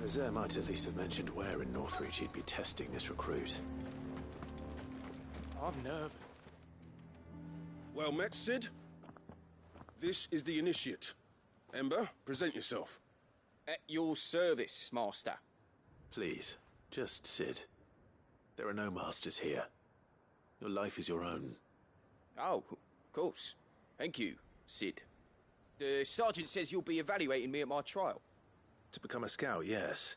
Azure might at least have mentioned where in Northreach he'd be testing this recruit. I'm nervous. Well met, Sid. This is the Initiate. Ember, present yourself. At your service, Master. Please, just Sid. There are no masters here. Your life is your own. Oh, of course. Thank you, Sid. The Sergeant says you'll be evaluating me at my trial. To become a scout, yes.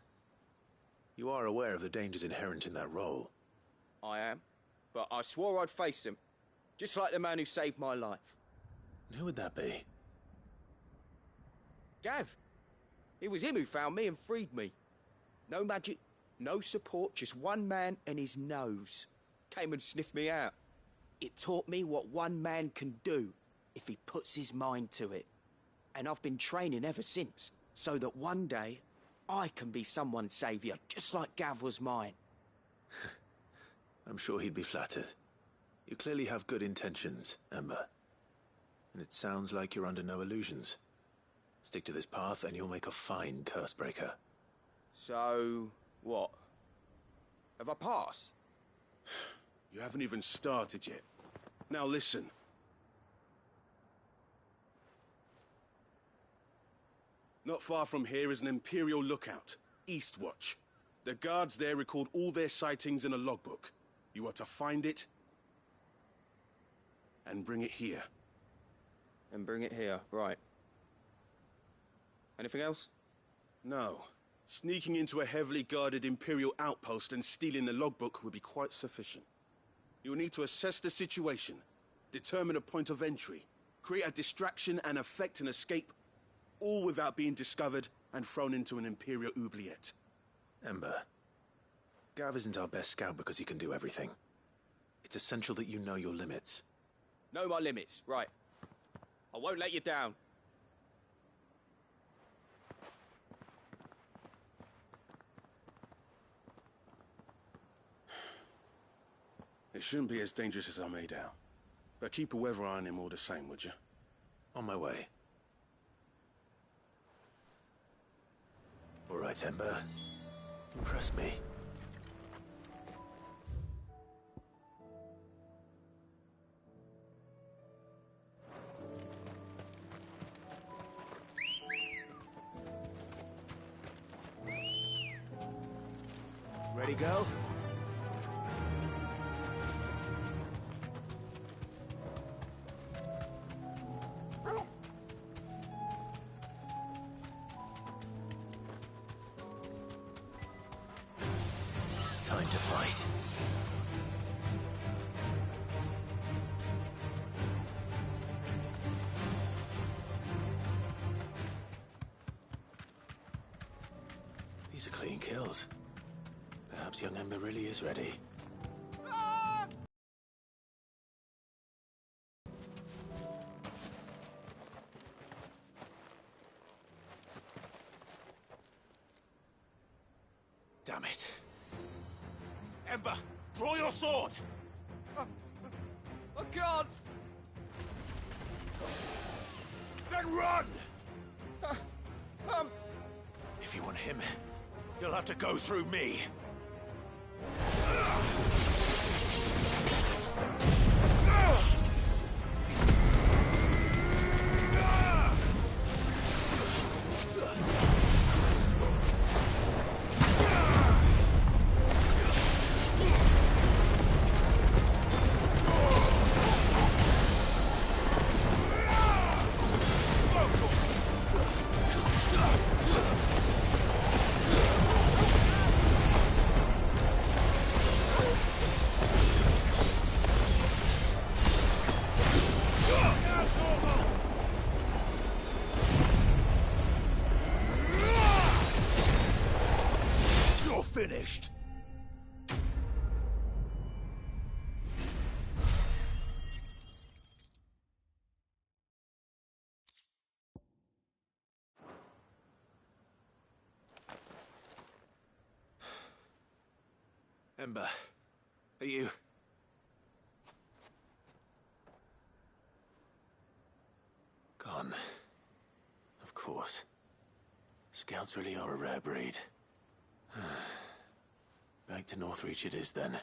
You are aware of the dangers inherent in that role. I am. But I swore I'd face them. Just like the man who saved my life. And who would that be? Gav. It was him who found me and freed me. No magic, no support, just one man and his nose. Came and sniffed me out. It taught me what one man can do if he puts his mind to it. And I've been training ever since, so that one day I can be someone's saviour, just like Gav was mine. I'm sure he'd be flattered. You clearly have good intentions, Ember. And it sounds like you're under no illusions. Stick to this path and you'll make a fine cursebreaker. So, what? Have I passed? You haven't even started yet. Now listen. Not far from here is an Imperial lookout, Eastwatch. The guards there record all their sightings in a logbook. You are to find it and bring it here. And bring it here, right. Anything else? No. Sneaking into a heavily guarded Imperial outpost and stealing the logbook would be quite sufficient. You'll need to assess the situation, determine a point of entry, create a distraction and effect an escape, all without being discovered and thrown into an Imperial oubliette. Ember, Gav isn't our best scout because he can do everything. It's essential that you know your limits. Know my limits, right. I won't let you down. It shouldn't be as dangerous as I made out. But keep a weather eye on him all the same, would you? On my way. All right, Ember. Impress me. Ready, go? Time to fight. These are clean kills. Perhaps young Ember really is ready. Damn it. Ember, draw your sword! I can't! Then run! If you want him, you'll have to go through me. Finished. Ember, are you... Gone. Of course. Scouts really are a rare breed. Back to Northreach it is, then.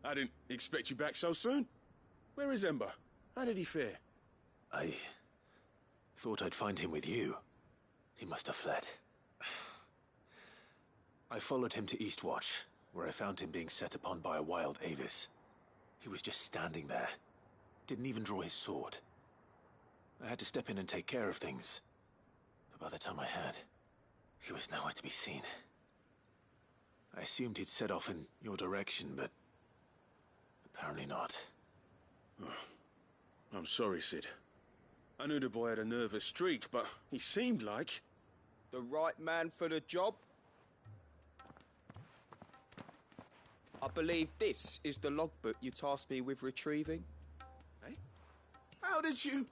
I didn't expect you back so soon. Where is Ember? How did he fare? I thought I'd find him with you. He must have fled. I followed him to Eastwatch, where I found him being set upon by a wild Avis. He was just standing there. Didn't even draw his sword. I had to step in and take care of things. But by the time I had, he was nowhere to be seen. I assumed he'd set off in your direction, but apparently not. I'm sorry, Sid. I knew the boy had a nervous streak, but he seemed like... The right man for the job? I believe this is the logbook you tasked me with retrieving. Eh? How did you...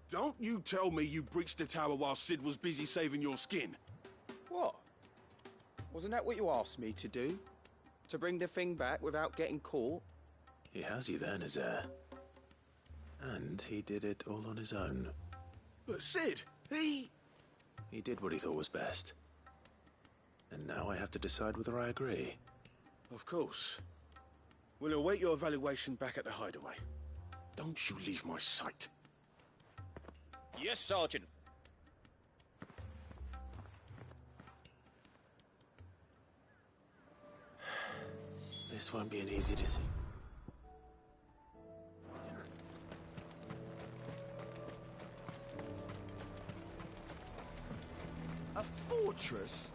Don't you tell me you breached the tower while Sid was busy saving your skin. What? Wasn't that what you asked me to do? To bring the thing back without getting caught? He has you there, Nazaire. And he did it all on his own. But Sid, he did what he thought was best. And now I have to decide whether I agree. Of course. We'll await your evaluation back at the hideaway. Don't you leave my sight. Yes, Sergeant. This won't be an easy decision. A fortress?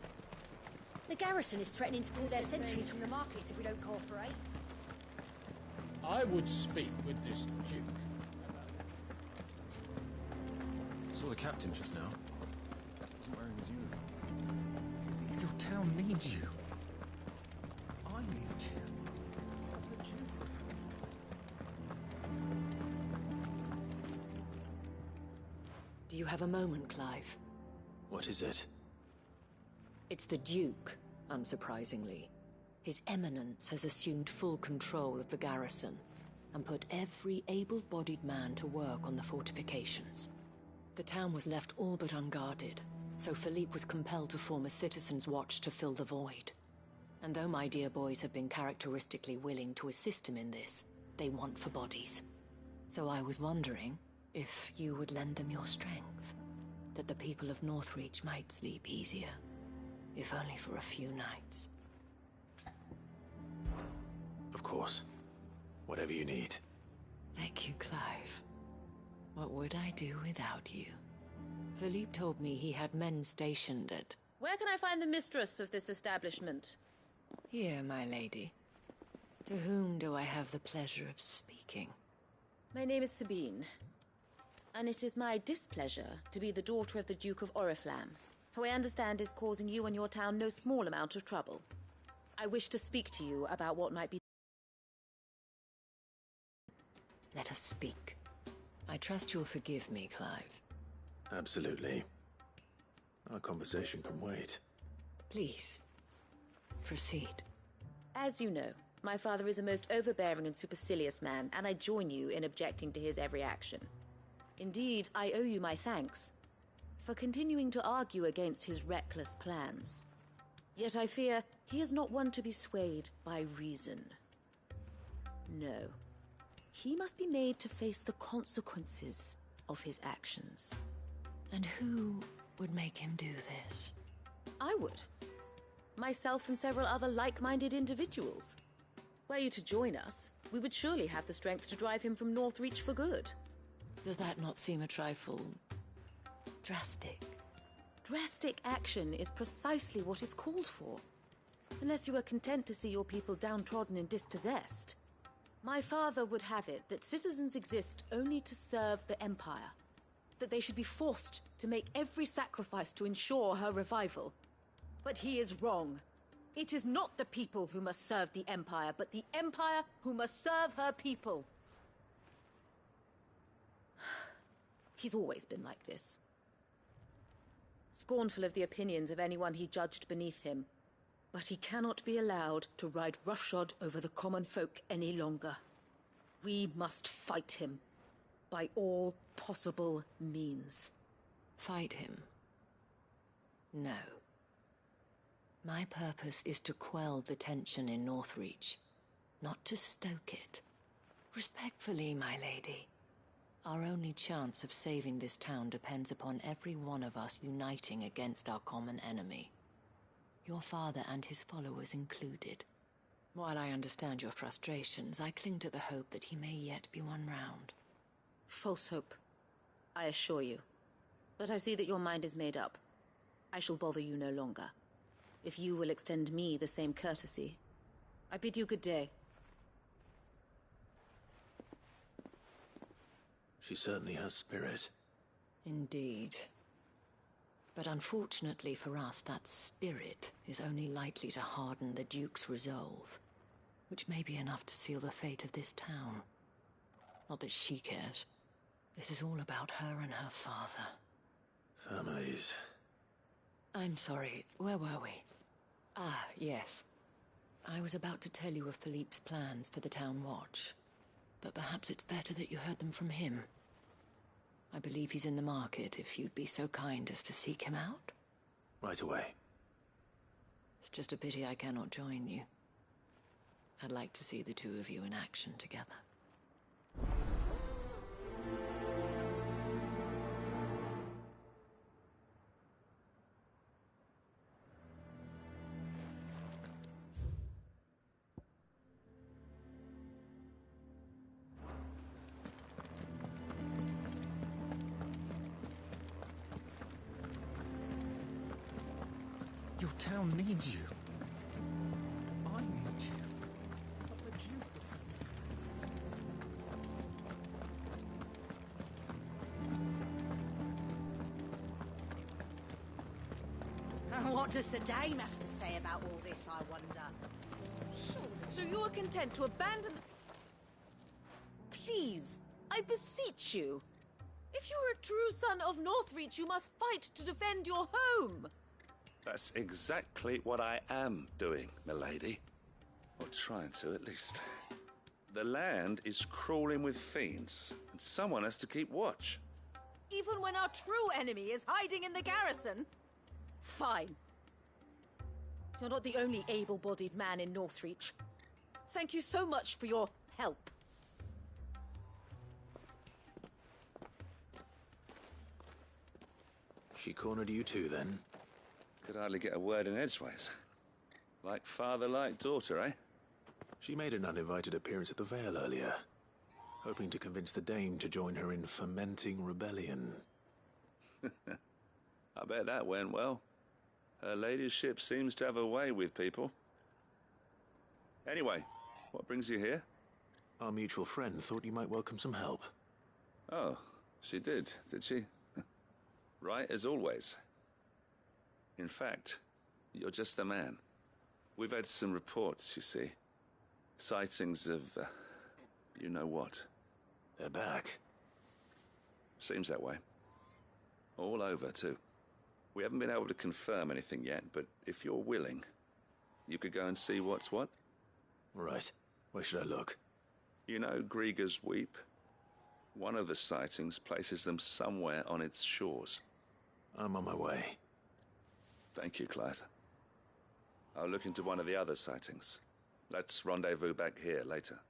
The garrison is threatening to pull their sentries from the markets if we don't cooperate. I would speak with this Duke. Saw the captain just now. Wasn't wearing his uniform. Your town needs you. I need you. Do you have a moment, Clive? What is it? It's the Duke, unsurprisingly. His Eminence has assumed full control of the garrison and put every able-bodied man to work on the fortifications. The town was left all but unguarded, so Philippe was compelled to form a citizens' watch to fill the void. And though my dear boys have been characteristically willing to assist him in this, they want for bodies. So I was wondering if you would lend them your strength, that the people of Northreach might sleep easier, if only for a few nights. Of course. Whatever you need. Thank you, Clive. What would I do without you? Philippe told me he had men stationed at... Where can I find the mistress of this establishment? Here, my lady. To whom do I have the pleasure of speaking? My name is Sabine, and it is my displeasure to be the daughter of the Duke of Oriflamme, who I understand is causing you and your town no small amount of trouble. I wish to speak to you about what might be... Let us speak. I trust you'll forgive me, Clive. Absolutely. Our conversation can wait. Please, proceed. As you know, my father is a most overbearing and supercilious man, and I join you in objecting to his every action. Indeed, I owe you my thanks for continuing to argue against his reckless plans. Yet I fear he is not one to be swayed by reason. No. He must be made to face the consequences of his actions. And who would make him do this? I would. Myself and several other like-minded individuals. Were you to join us, we would surely have the strength to drive him from Northreach for good. Does that not seem a trifle... drastic? Drastic action is precisely what is called for. Unless you are content to see your people downtrodden and dispossessed. My father would have it that citizens exist only to serve the Empire. That they should be forced to make every sacrifice to ensure her revival. But he is wrong. It is not the people who must serve the Empire, but the Empire who must serve her people. He's always been like this. Scornful of the opinions of anyone he judged beneath him. But he cannot be allowed to ride roughshod over the common folk any longer. We must fight him. By all possible means. Fight him? No. My purpose is to quell the tension in Northreach, not to stoke it. Respectfully, my lady. Our only chance of saving this town depends upon every one of us uniting against our common enemy. Your father and his followers included. While I understand your frustrations, I cling to the hope that he may yet be won round. False hope, I assure you. But I see that your mind is made up. I shall bother you no longer. If you will extend me the same courtesy, I bid you good day. She certainly has spirit. Indeed. But unfortunately for us, that spirit is only likely to harden the Duke's resolve, which may be enough to seal the fate of this town. Not that she cares. This is all about her and her father. Families. I'm sorry, where were we? Ah, yes. I was about to tell you of Philippe's plans for the town watch, but perhaps it's better that you heard them from him. I believe he's in the market, if you'd be so kind as to seek him out. Right away. It's just a pity I cannot join you. I'd like to see the two of you in action together. Your town needs you. I need you. But the Duke would have me. What does the Dame have to say about all this, I wonder? So you are content to abandon... Please, I beseech you. If you are a true son of Northreach, you must fight to defend your home. That's exactly what I am doing, milady. Or trying to, at least. The land is crawling with fiends, and someone has to keep watch. Even when our true enemy is hiding in the garrison? Fine. You're not the only able-bodied man in Northreach. Thank you so much for your help. She cornered you too, then? Could hardly get a word in edgeways. Like father, like daughter, eh? She made an uninvited appearance at the Vale earlier, hoping to convince the Dame to join her in fomenting rebellion. I bet that went well. Her ladyship seems to have a way with people. Anyway, what brings you here? Our mutual friend thought you might welcome some help. Oh, she did she? Right as always. In fact, you're just the man. We've had some reports, you see. Sightings of, you know what. They're back. Seems that way. All over, too. We haven't been able to confirm anything yet, but if you're willing, you could go and see what's what. Right. Where should I look? You know Grieger's Weep? One of the sightings places them somewhere on its shores. I'm on my way. Thank you, Clive. I'll look into one of the other sightings. Let's rendezvous back here later.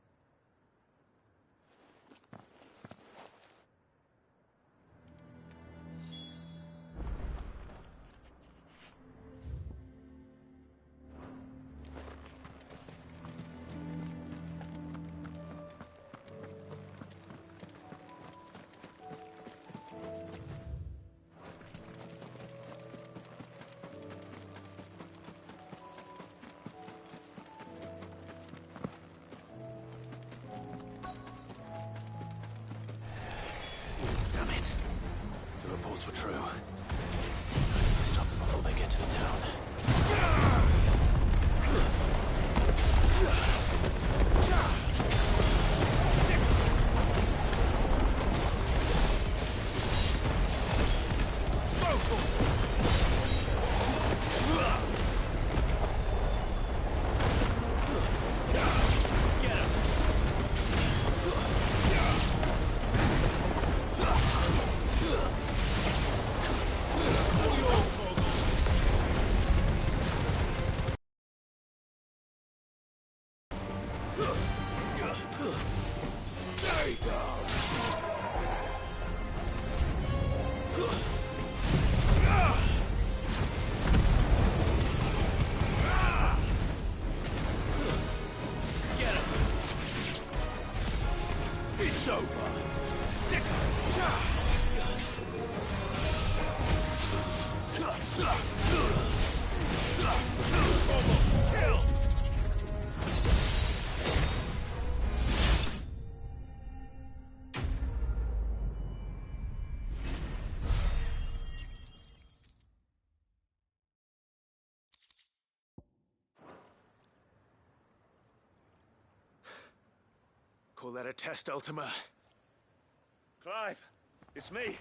Call that a test, Ultima? Clive, it's me.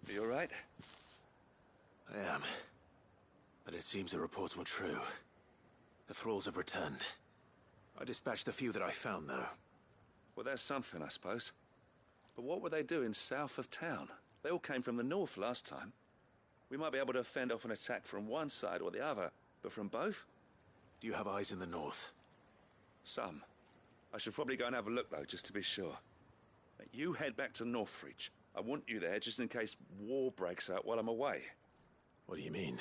Are you all right? I am. But it seems the reports were true. The thralls have returned. I dispatched the few that I found, though. Well, that's something, I suppose. But what were they doing south of town? They all came from the north last time. We might be able to fend off an attack from one side or the other, but from both? Do you have eyes in the north? Some. I should probably go and have a look, though, just to be sure. You head back to Northreach. I want you there just in case war breaks out while I'm away. What do you mean?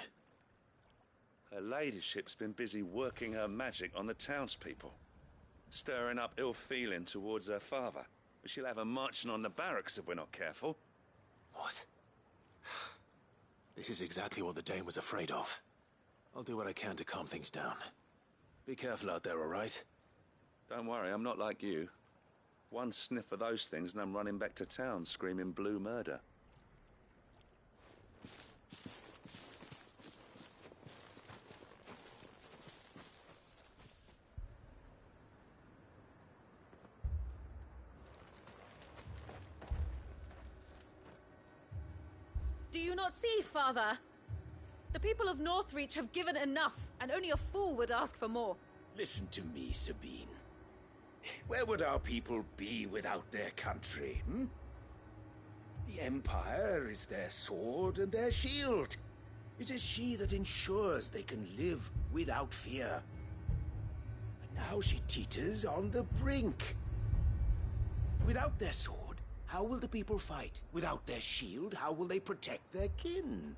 Her ladyship's been busy working her magic on the townspeople, stirring up ill feeling towards her father. But she'll have her marching on the barracks if we're not careful. What? This is exactly what the Dane was afraid of. I'll do what I can to calm things down. Be careful out there, all right? Don't worry, I'm not like you. One sniff of those things and I'm running back to town screaming blue murder. Do you not see, Father? The people of Northreach have given enough, and only a fool would ask for more. Listen to me, Sabine. Where would our people be without their country, hmm? The Empire is their sword and their shield. It is she that ensures they can live without fear. But now she teeters on the brink. Without their sword, how will the people fight? Without their shield, how will they protect their kin?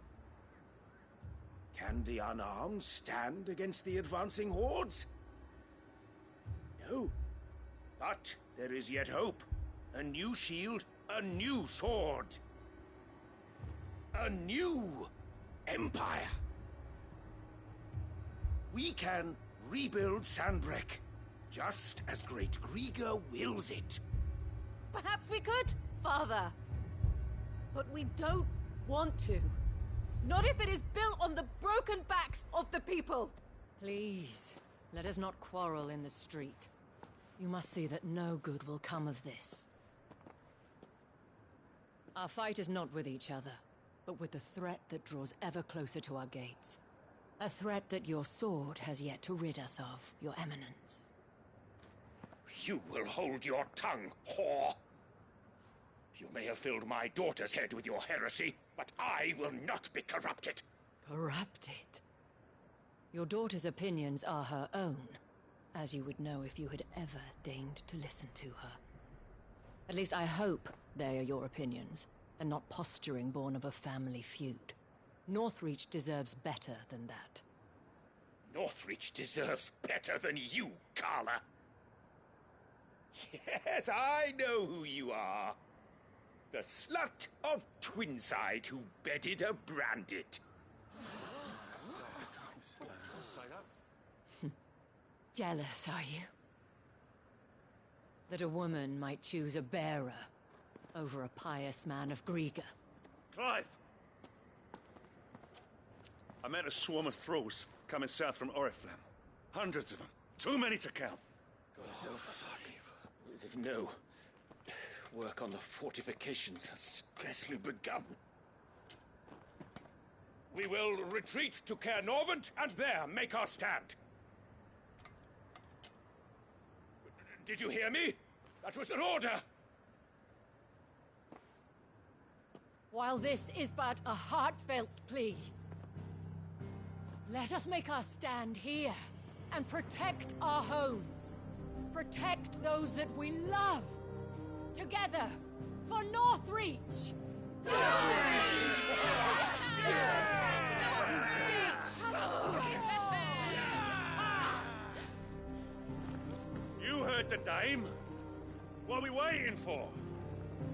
Can the unarmed stand against the advancing hordes? No. But there is yet hope. A new shield, a new sword. A new empire. We can rebuild Sandbreck, just as Great Grieger wills it. Perhaps we could, Father. But we don't want to. Not if it is built on the broken backs of the people. Please, let us not quarrel in the street. You must see that no good will come of this. Our fight is not with each other, but with the threat that draws ever closer to our gates. A threat that your sword has yet to rid us of, Your Eminence. You will hold your tongue, whore! You may have filled my daughter's head with your heresy, but I will not be corrupted. Corrupted? Your daughter's opinions are her own, as you would know if you had ever deigned to listen to her. At least I hope they are your opinions, and not posturing born of a family feud. Northreach deserves better than that. Northreach deserves better than you, Carla. Yes, I know who you are. The slut of Twinside who bedded a Brandit. Jealous, are you? That a woman might choose a bearer over a pious man of Grieger. Clive! I met a swarm of thralls coming south from Oriflamme. Hundreds of them. Too many to count. No. Work on the fortifications has scarcely begun. We will retreat to Caer Norvent and there make our stand. Did you hear me? That was an order! While this is but a heartfelt plea, let us make our stand here and protect our homes. Protect those that we love. Together, for Northreach! You heard the dame. What are we waiting for?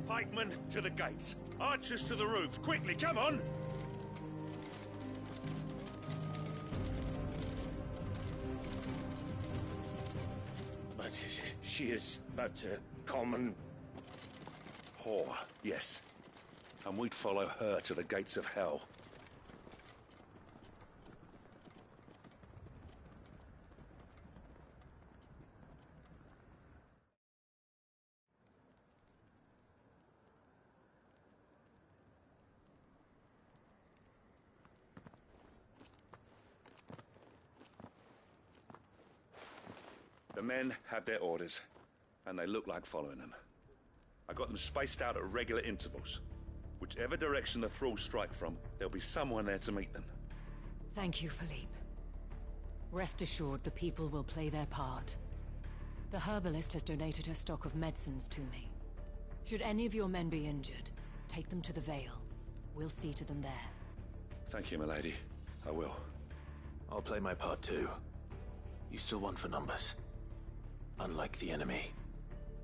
Pikemen to the gates. Archers to the roofs. Quickly, come on! But she is but a common... whore, yes. And we'd follow her to the gates of hell. The men have their orders, and they look like following them. I got them spaced out at regular intervals. Whichever direction the thralls strike from, there'll be someone there to meet them. Thank you, Philippe. Rest assured the people will play their part. The herbalist has donated her stock of medicines to me. Should any of your men be injured, take them to the Vale. We'll see to them there. Thank you, milady. I will. I'll play my part too. You still want for numbers. Unlike the enemy.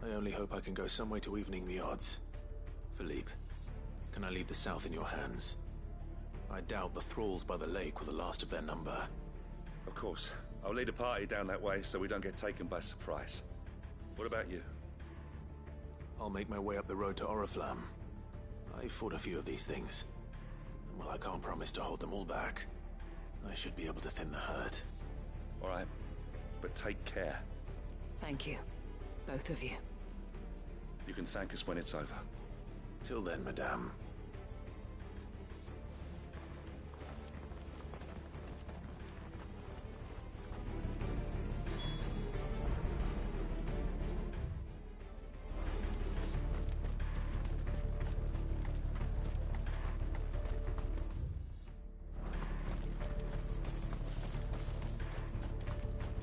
I only hope I can go some way to evening the odds. Philippe, can I leave the south in your hands? I doubt the thralls by the lake were the last of their number. Of course. I'll lead a party down that way so we don't get taken by surprise. What about you? I'll make my way up the road to Oriflamme. I fought a few of these things. And while I can't promise to hold them all back, I should be able to thin the herd. All right, but take care. Thank you, both of you. You can thank us when it's over. Till then, madame.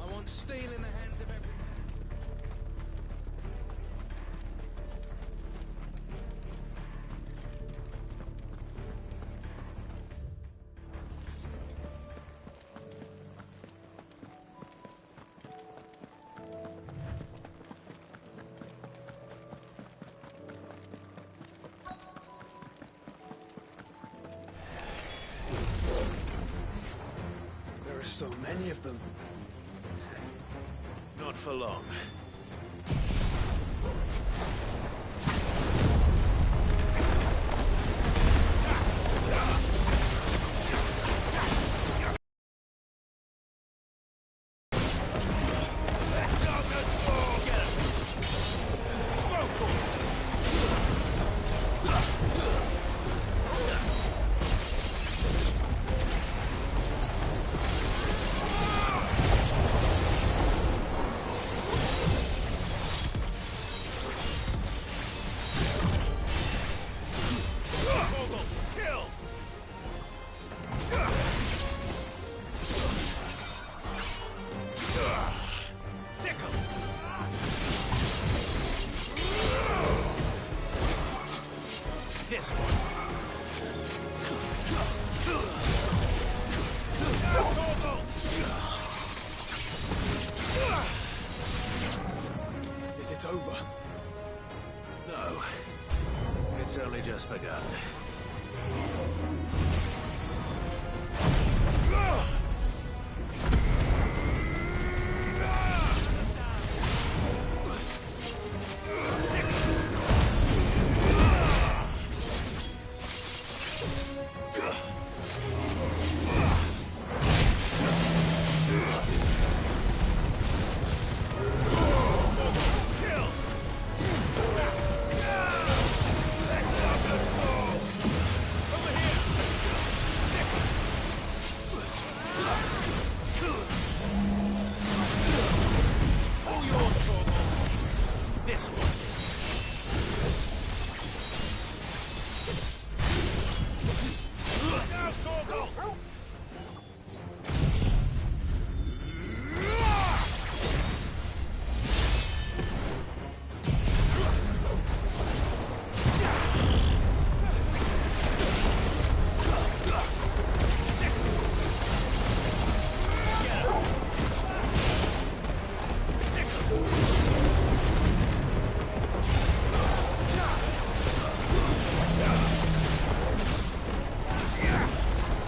I want steel in the hands of every man. There are so many of them. Not for long. This one. Is it over? No. It's only just begun.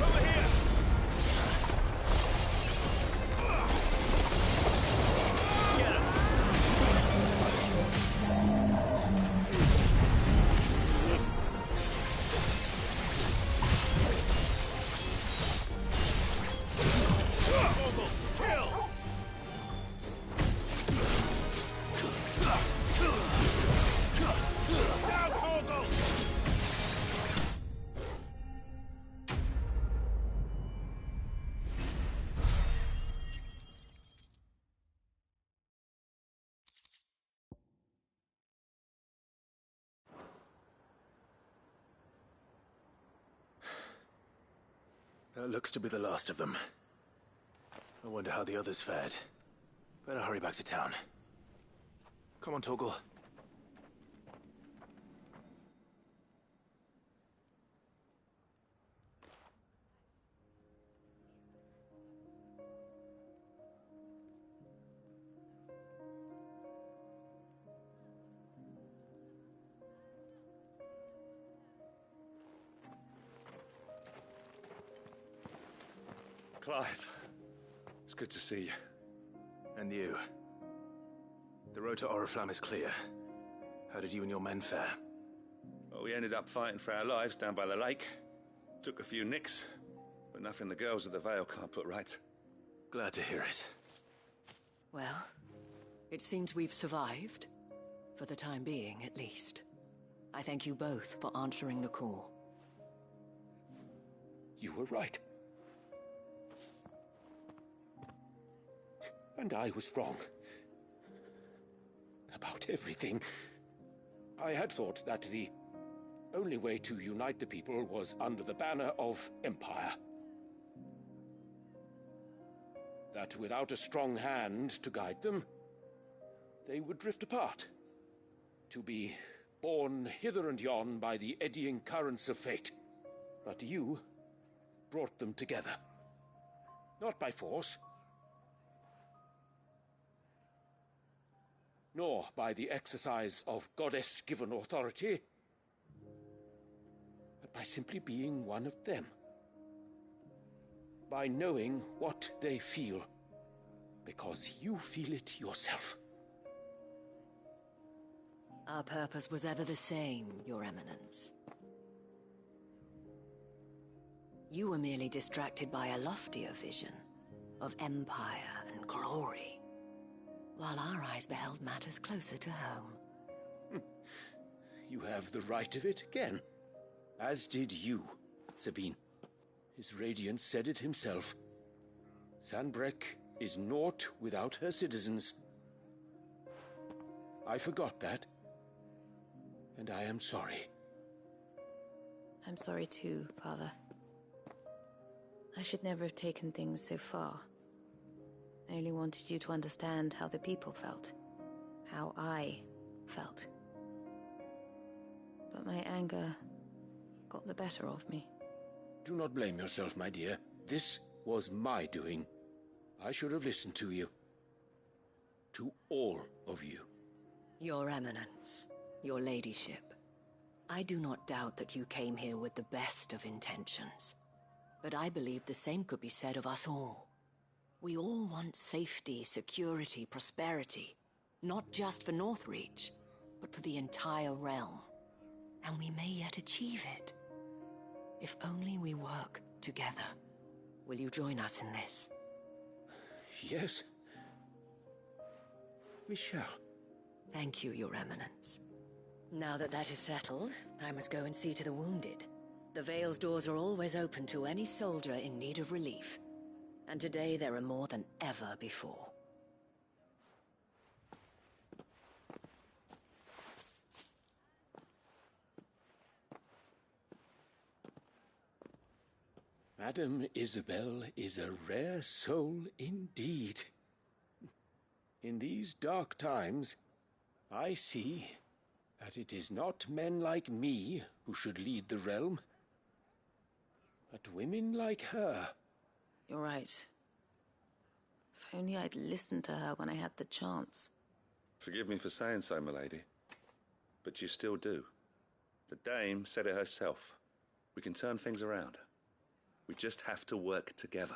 Over here! That looks to be the last of them. I wonder how the others fared. Better hurry back to town. Come on, Torgal. Clive, it's good to see you. And you. The road to Oriflamme is clear. How did you and your men fare? Well, we ended up fighting for our lives down by the lake. Took a few nicks, but nothing the girls of the Vale can't put right. Glad to hear it. Well, it seems we've survived. For the time being, at least. I thank you both for answering the call. You were right. And I was wrong. About everything. I had thought that the only way to unite the people was under the banner of Empire. That without a strong hand to guide them, they would drift apart. To be borne hither and yon by the eddying currents of fate. But you brought them together. Not by force, nor by the exercise of goddess-given authority, but by simply being one of them. By knowing what they feel, because you feel it yourself. Our purpose was ever the same, Your Eminence. You were merely distracted by a loftier vision of empire and glory, while our eyes beheld matters closer to home. You have the right of it again. As did you, Sabine. His Radiance said it himself. Sanbreque is naught without her citizens. I forgot that. And I am sorry. I'm sorry too, Father. I should never have taken things so far. I only wanted you to understand how the people felt. How I felt. But my anger got the better of me. Do not blame yourself, my dear. This was my doing. I should have listened to you. To all of you. Your Eminence, your Ladyship, I do not doubt that you came here with the best of intentions. But I believe the same could be said of us all. We all want safety, security, prosperity. Not just for Northreach, but for the entire realm. And we may yet achieve it. If only we work together. Will you join us in this? Yes. We shall. Thank you, Your Eminence. Now that that is settled, I must go and see to the wounded. The Vale's doors are always open to any soldier in need of relief. And today there are more than ever before. Madame Isabel is a rare soul indeed. In these dark times, I see that it is not men like me who should lead the realm, but women like her. You're right. If only I'd listened to her when I had the chance. Forgive me for saying so, milady, but you still do. The Dame said it herself. We can turn things around. We just have to work together.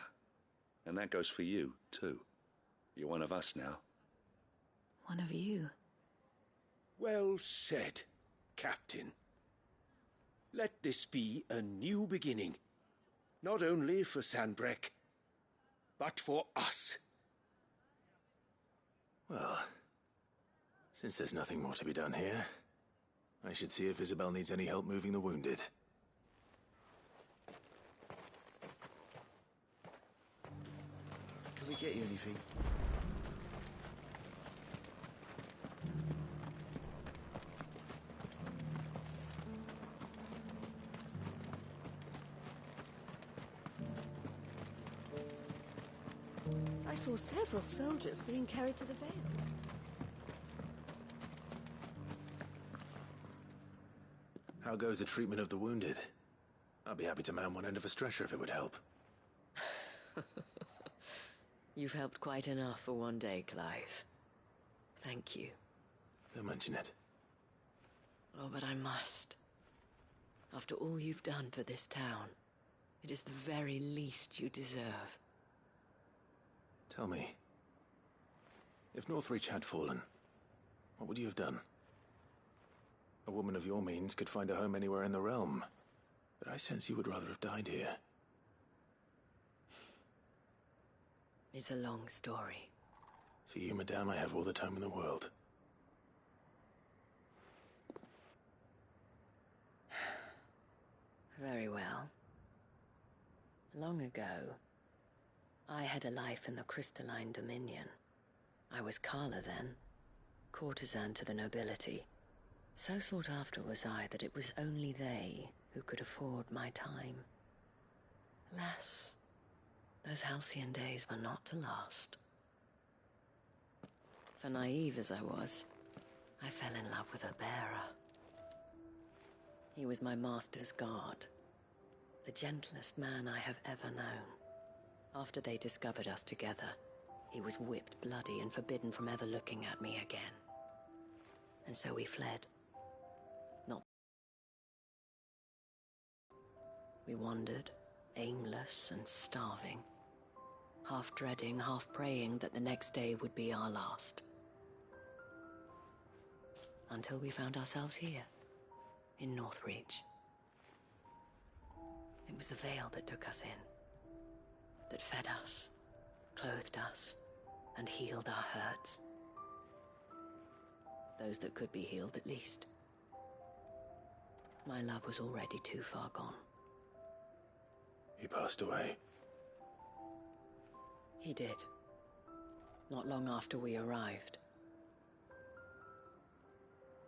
And that goes for you, too. You're one of us now. One of you. Well said, Captain. Let this be a new beginning. Not only for Sanbreque, but for us. Well, since there's nothing more to be done here, I should see if Isabel needs any help moving the wounded. Can we get you anything? I saw several soldiers being carried to the Vale. How goes the treatment of the wounded? I'd be happy to man one end of a stretcher if it would help. You've helped quite enough for one day, Clive. Thank you. Don't mention it. Oh, but I must. After all you've done for this town, it is the very least you deserve. Tell me, if Northreach had fallen, what would you have done? A woman of your means could find a home anywhere in the realm, but I sense you would rather have died here. It's a long story. For you, madame, I have all the time in the world. Very well. Long ago, I had a life in the Crystalline Dominion. I was Carla then, courtesan to the nobility. So sought after was I that it was only they who could afford my time. Alas, those halcyon days were not to last. For naive as I was, I fell in love with a bearer. He was my master's guard, the gentlest man I have ever known. After they discovered us together, he was whipped bloody and forbidden from ever looking at me again. And so we fled. We wandered, aimless and starving, half dreading, half praying that the next day would be our last. Until we found ourselves here, in Northreach. It was the Vale that took us in, that fed us, clothed us, and healed our hurts. Those that could be healed, at least. My love was already too far gone. He passed away. He did. Not long after we arrived.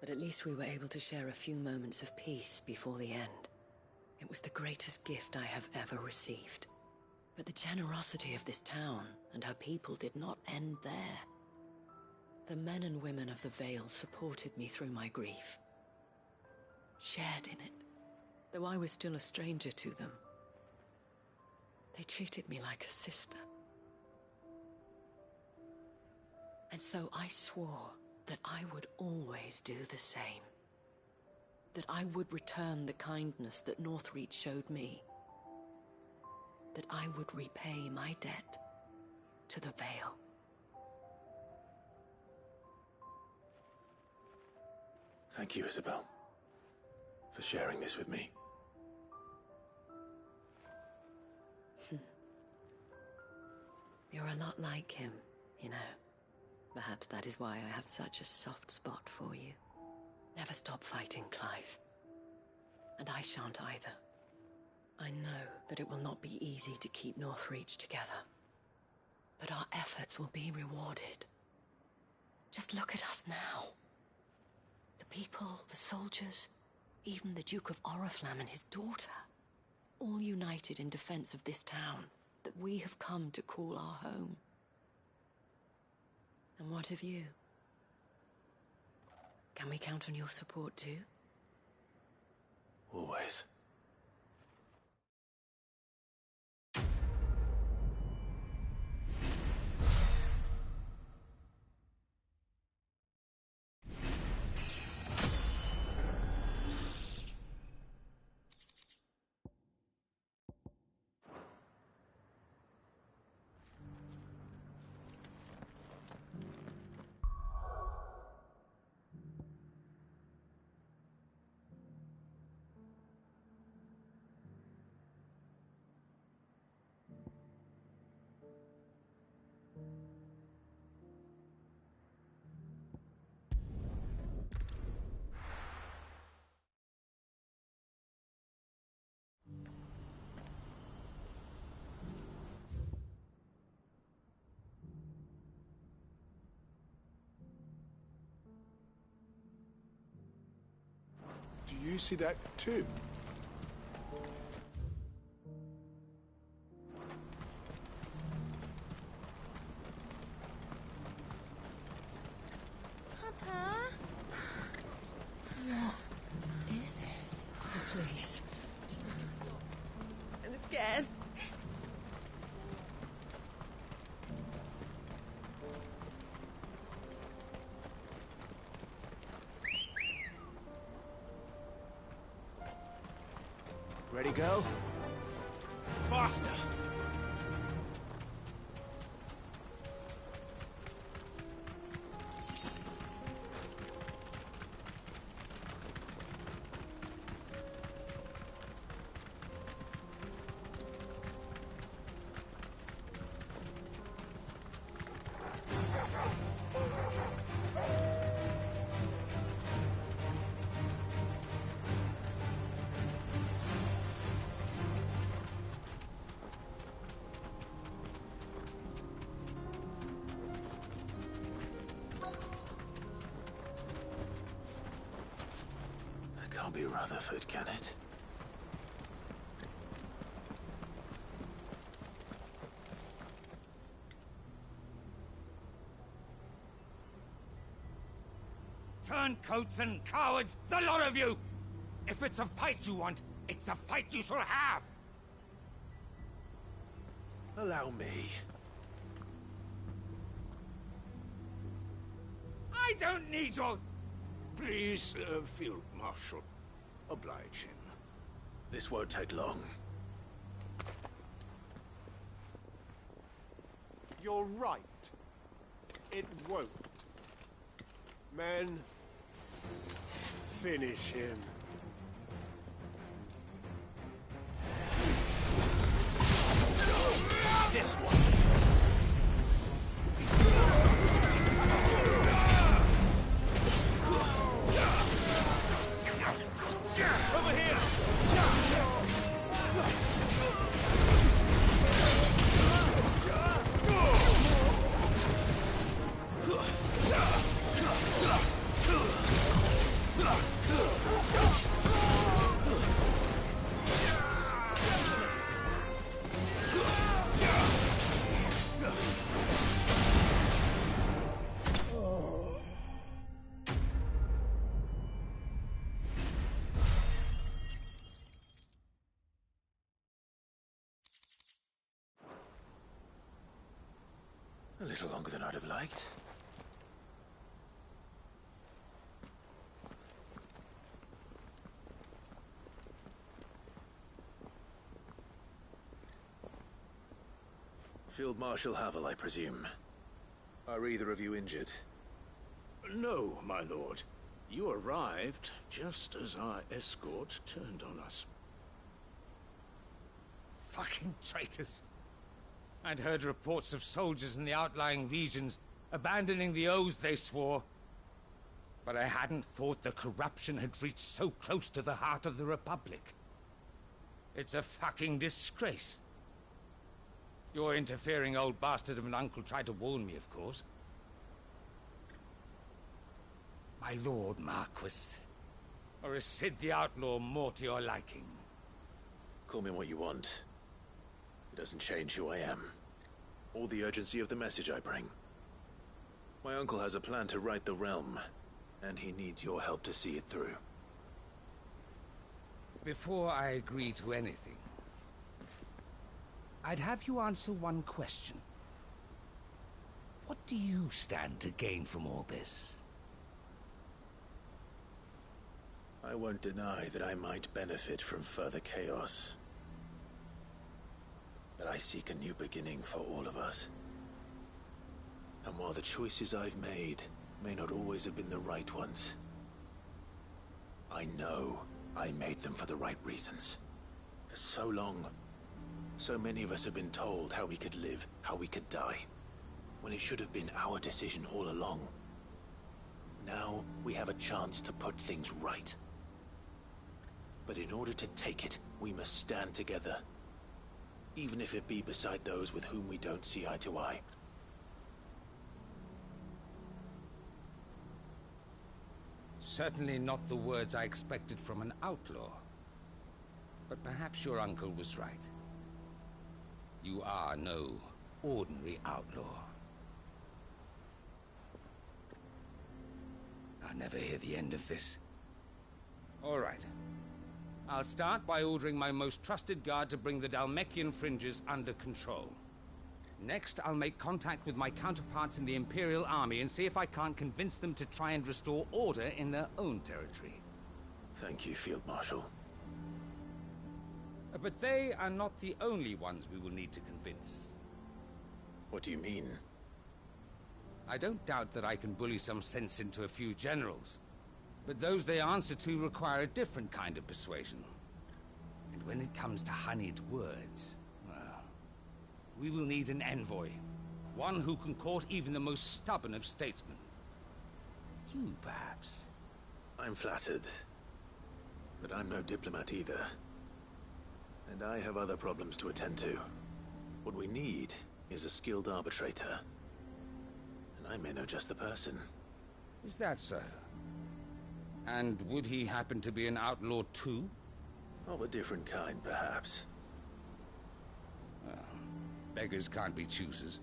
But at least we were able to share a few moments of peace before the end. It was the greatest gift I have ever received. But the generosity of this town and her people did not end there. The men and women of the Vale supported me through my grief. Shared in it, though I was still a stranger to them. They treated me like a sister. And so I swore that I would always do the same. That I would return the kindness that Northreach showed me. That I would repay my debt to the Vale. Thank you, Isabel, for sharing this with me. You're a lot like him, you know. Perhaps that is why I have such a soft spot for you. Never stop fighting, Clive. And I shan't either. I know that it will not be easy to keep Northreach together. But our efforts will be rewarded. Just look at us now. The people, the soldiers, even the Duke of Oriflamme and his daughter. All united in defense of this town that we have come to call our home. And what of you? Can we count on your support too? Always. Do you see that too? scared. Ready, go? Faster! Can't be Rutherford, can it? Turncoats and cowards, the lot of you! If it's a fight you want, it's a fight you shall have! Allow me. I don't need your... Please, Field Marshal, oblige him. This won't take long. You're right. It won't. Men, finish him. This one! Over here! A little longer than I'd have liked. Field Marshal Havel, I presume. Are either of you injured? No, my lord. You arrived just as our escort turned on us. Fucking traitors. I'd heard reports of soldiers in the outlying regions abandoning the oaths they swore. But I hadn't thought the corruption had reached so close to the heart of the Republic. It's a fucking disgrace. Your interfering old bastard of an uncle tried to warn me, of course. My lord Marquis. Or is Sid the Outlaw more to your liking? Call me what you want. It doesn't change who I am, or the urgency of the message I bring. My uncle has a plan to right the realm, and he needs your help to see it through. Before I agree to anything, I'd have you answer one question. What do you stand to gain from all this? I won't deny that I might benefit from further chaos. But I seek a new beginning for all of us. And while the choices I've made may not always have been the right ones, I know I made them for the right reasons. For so long, so many of us have been told how we could live, how we could die, when it should have been our decision all along. Now we have a chance to put things right. But in order to take it, we must stand together. Even if it be beside those with whom we don't see eye to eye. Certainly not the words I expected from an outlaw. But perhaps your uncle was right. You are no ordinary outlaw. I'll never hear the end of this. All right. I'll start by ordering my most trusted guard to bring the Dalmekian fringes under control. Next, I'll make contact with my counterparts in the Imperial Army and see if I can't convince them to try and restore order in their own territory. Thank you, Field Marshal. But they are not the only ones we will need to convince. What do you mean? I don't doubt that I can bully some sense into a few generals. But those they answer to require a different kind of persuasion. And when it comes to honeyed words, well, we will need an envoy. One who can court even the most stubborn of statesmen. You, perhaps? I'm flattered. But I'm no diplomat either. And I have other problems to attend to. What we need is a skilled arbitrator. And I may know just the person. Is that so? And would he happen to be an outlaw too? Of a different kind, perhaps. Well, beggars can't be choosers.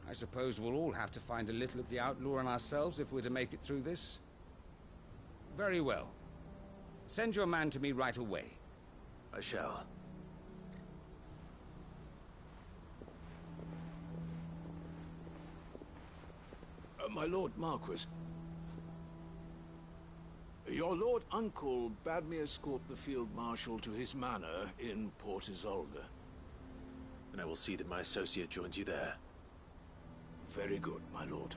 I suppose we'll all have to find a little of the outlaw in ourselves if we're to make it through this. Very well. Send your man to me right away. I shall. My Lord Marquis. Your Lord Uncle bade me escort the Field Marshal to his manor in Port Isolde. And I will see that my associate joins you there. Very good, my lord.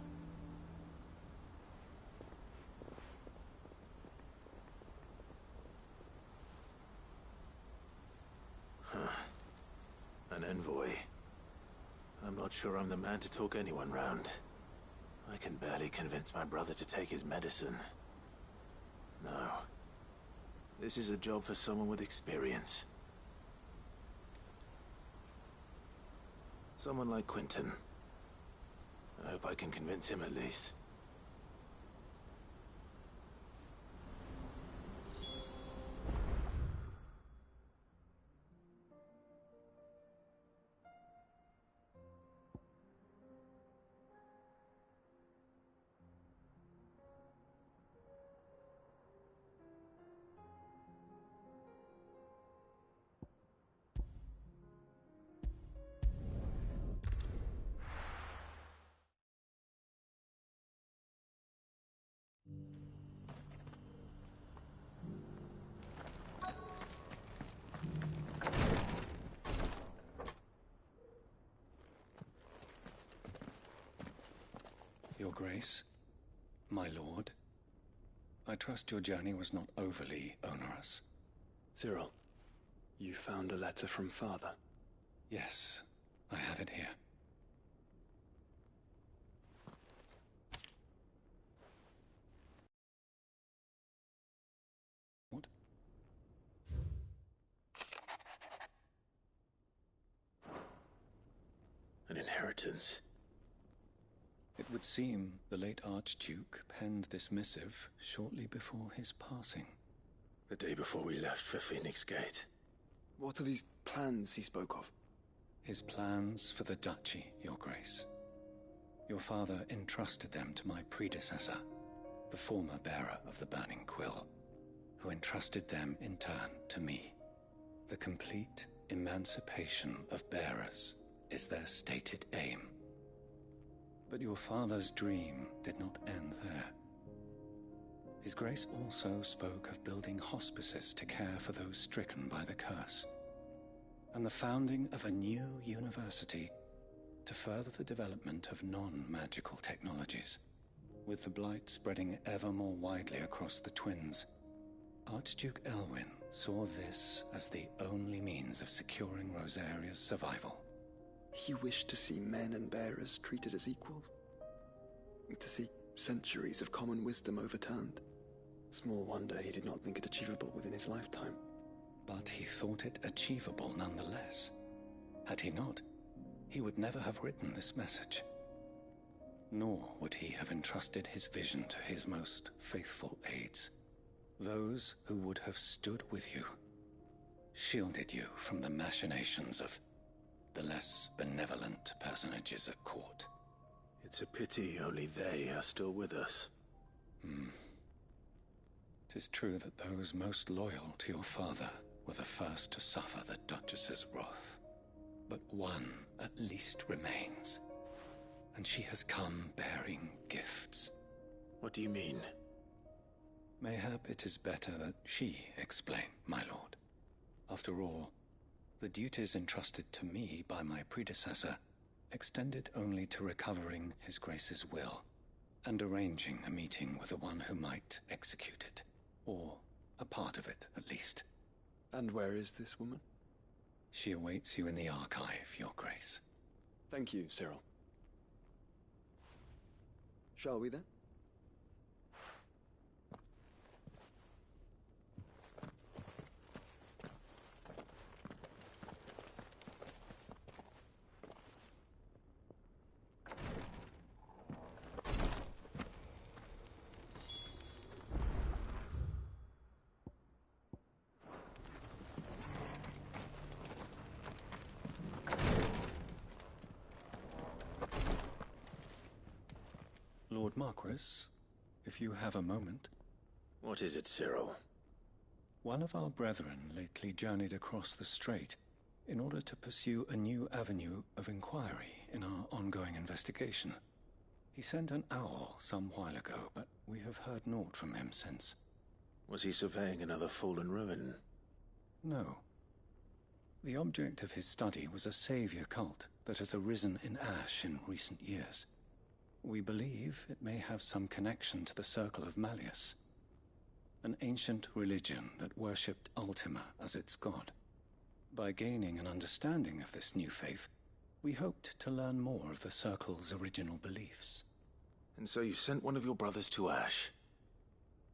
An envoy. I'm not sure I'm the man to talk anyone round. I can barely convince my brother to take his medicine. No. This is a job for someone with experience. Someone like Quentin. I hope I can convince him at least. Your Grace, my lord, I trust your journey was not overly onerous. Cyril, you found a letter from Father? Yes, I have it here. What? An inheritance. It would seem the late Archduke penned this missive shortly before his passing. The day before we left for Phoenix Gate. What are these plans he spoke of? His plans for the duchy, Your Grace. Your father entrusted them to my predecessor, the former bearer of the Burning Quill, who entrusted them in turn to me. The complete emancipation of bearers is their stated aim. But your father's dream did not end there. His Grace also spoke of building hospices to care for those stricken by the curse, and the founding of a new university to further the development of non-magical technologies. With the blight spreading ever more widely across the twins, Archduke Elwyn saw this as the only means of securing Rosaria's survival. He wished to see men and bearers treated as equals. To see centuries of common wisdom overturned. Small wonder he did not think it achievable within his lifetime. But he thought it achievable nonetheless. Had he not, he would never have written this message. Nor would he have entrusted his vision to his most faithful aides. Those who would have stood with you, shielded you from the machinations of the less benevolent personages at court. It's a pity only they are still with us. 'Tis true that those most loyal to your father were the first to suffer the Duchess's wrath. But one at least remains, and she has come bearing gifts. What do you mean? Mayhap it is better that she explain, my lord. After all, the duties entrusted to me by my predecessor extended only to recovering His Grace's will and arranging a meeting with the one who might execute it, or a part of it at least. And where is this woman? She awaits you in the archive, Your Grace. Thank you, Cyril. Shall we then? Lord Marquis, if you have a moment. What is it, Cyril? One of our brethren lately journeyed across the strait in order to pursue a new avenue of inquiry in our ongoing investigation. He sent an owl some while ago, but we have heard naught from him since. Was he surveying another fallen ruin? No. The object of his study was a savior cult that has arisen in Ash in recent years. We believe it may have some connection to the Circle of Malleus, an ancient religion that worshipped Ultima as its god. By gaining an understanding of this new faith, we hoped to learn more of the Circle's original beliefs. And so you sent one of your brothers to Ash?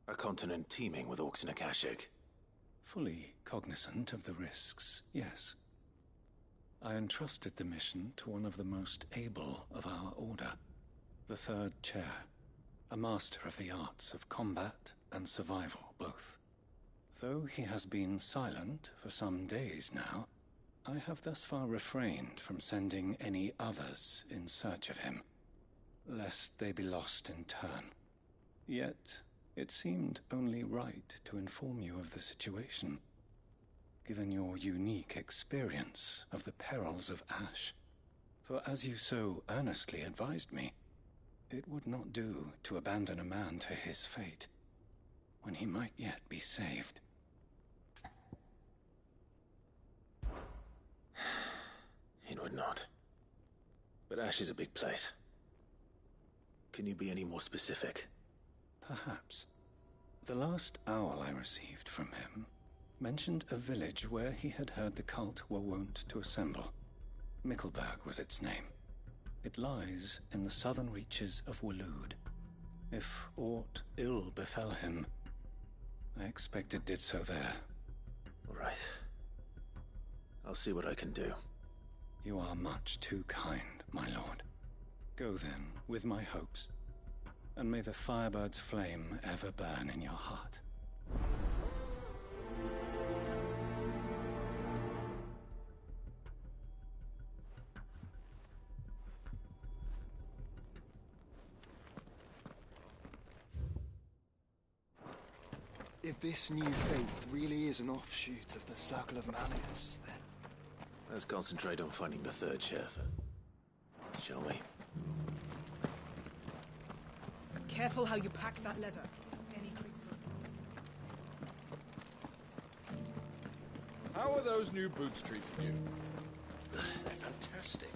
A continent teeming with orcs and Akashic? Fully cognizant of the risks, yes. I entrusted the mission to one of the most able of our order, the Third Chair, a master of the arts of combat and survival both. Though he has been silent for some days now, I have thus far refrained from sending any others in search of him, lest they be lost in turn. Yet, it seemed only right to inform you of the situation, given your unique experience of the perils of Ash. For as you so earnestly advised me, it would not do to abandon a man to his fate, when he might yet be saved. It would not. But Ash is a big place. Can you be any more specific? Perhaps. The last owl I received from him mentioned a village where he had heard the cult were wont to assemble. Mickleburg was its name. It lies in the southern reaches of Waloed. If aught ill befell him, I expect it did so there. All right. I'll see what I can do. You are much too kind, my lord. Go then, with my hopes, and may the Firebird's flame ever burn in your heart. If this new faith really is an offshoot of the Circle of Malleus, then... Let's concentrate on finding the third chef, shall we? Careful how you pack that leather. Any creases of... How are those new boots treating you? They're fantastic.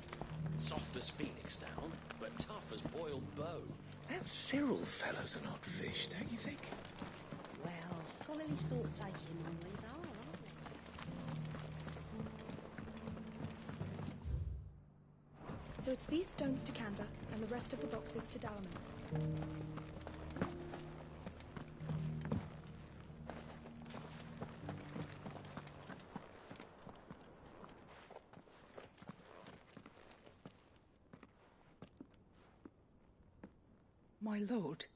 Soft as phoenix down, but tough as boiled bone. That Cyril fellow's an odd fish, don't you think? Well, scholarly sorts like him always are, aren't So it's these stones to Canva, and the rest of the boxes to Dalaman. My lord,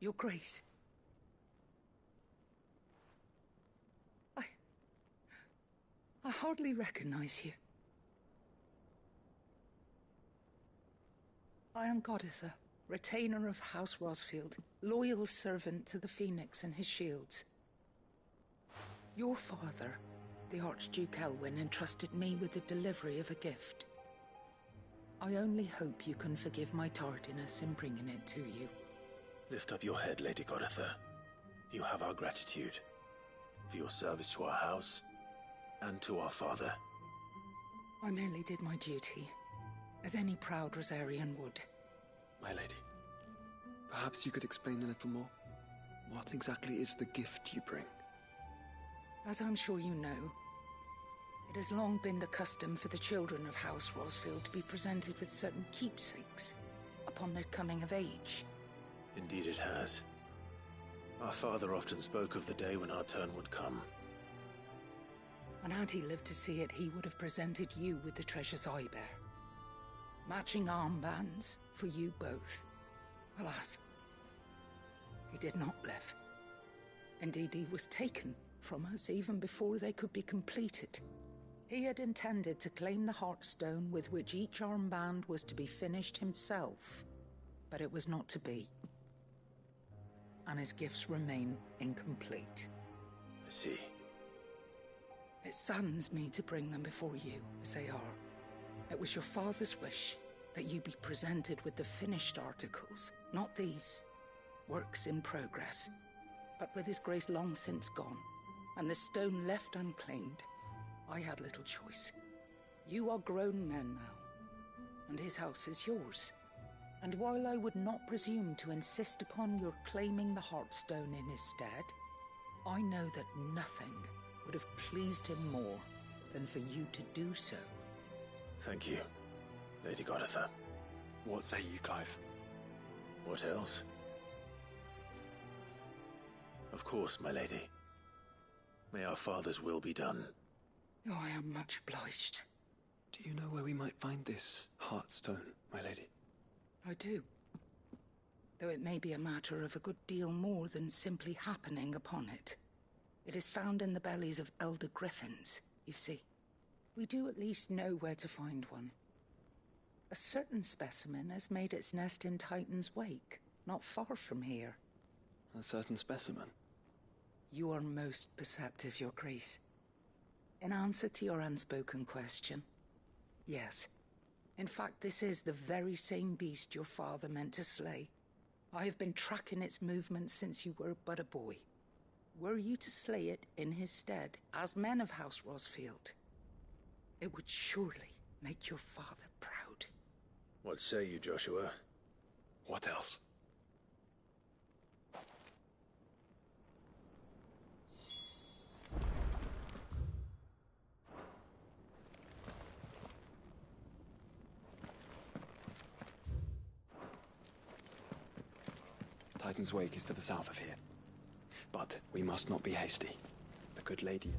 your grace. I hardly recognize you. I am Goditha, retainer of House Rosfield, loyal servant to the Phoenix and his shields. Your father, the Archduke Elwyn, entrusted me with the delivery of a gift. I only hope you can forgive my tardiness in bringing it to you. Lift up your head, Lady Goditha. You have our gratitude for your service to our house and to our father. I merely did my duty, as any proud Rosarian would. My lady, perhaps you could explain a little more. What exactly is the gift you bring? As I'm sure you know, it has long been the custom for the children of House Rosfield to be presented with certain keepsakes upon their coming of age. Indeed it has. Our father often spoke of the day when our turn would come. And had he lived to see it, he would have presented you with the treasures I bear. Matching armbands for you both. Alas, he did not live. Indeed, he was taken from us even before they could be completed. He had intended to claim the Heartstone with which each armband was to be finished himself, but it was not to be. And his gifts remain incomplete. I see. It saddens me to bring them before you, as they are. It was your father's wish that you be presented with the finished articles, not these, works in progress. But with his grace long since gone, and the stone left unclaimed, I had little choice. You are grown men now, and his house is yours. And while I would not presume to insist upon your claiming the Heartstone in his stead, I know that nothing would have pleased him more than for you to do so. Thank you, Lady Goditha. What say you, Clive? What else? Of course, my lady. May our father's will be done. Oh, I am much obliged. Do you know where we might find this Heartstone, my lady? I do. Though it may be a matter of a good deal more than simply happening upon it. It is found in the bellies of elder griffins, you see. We do at least know where to find one. A certain specimen has made its nest in Titan's Wake, not far from here. A certain specimen? You are most perceptive, Your Grace. In answer to your unspoken question, yes. In fact, this is the very same beast your father meant to slay. I have been tracking its movements since you were but a boy. Were you to slay it in his stead, as men of House Rosfield, it would surely make your father proud. What say you, Joshua? What else? Titan's Wake is to the south of here. But we must not be hasty. The good lady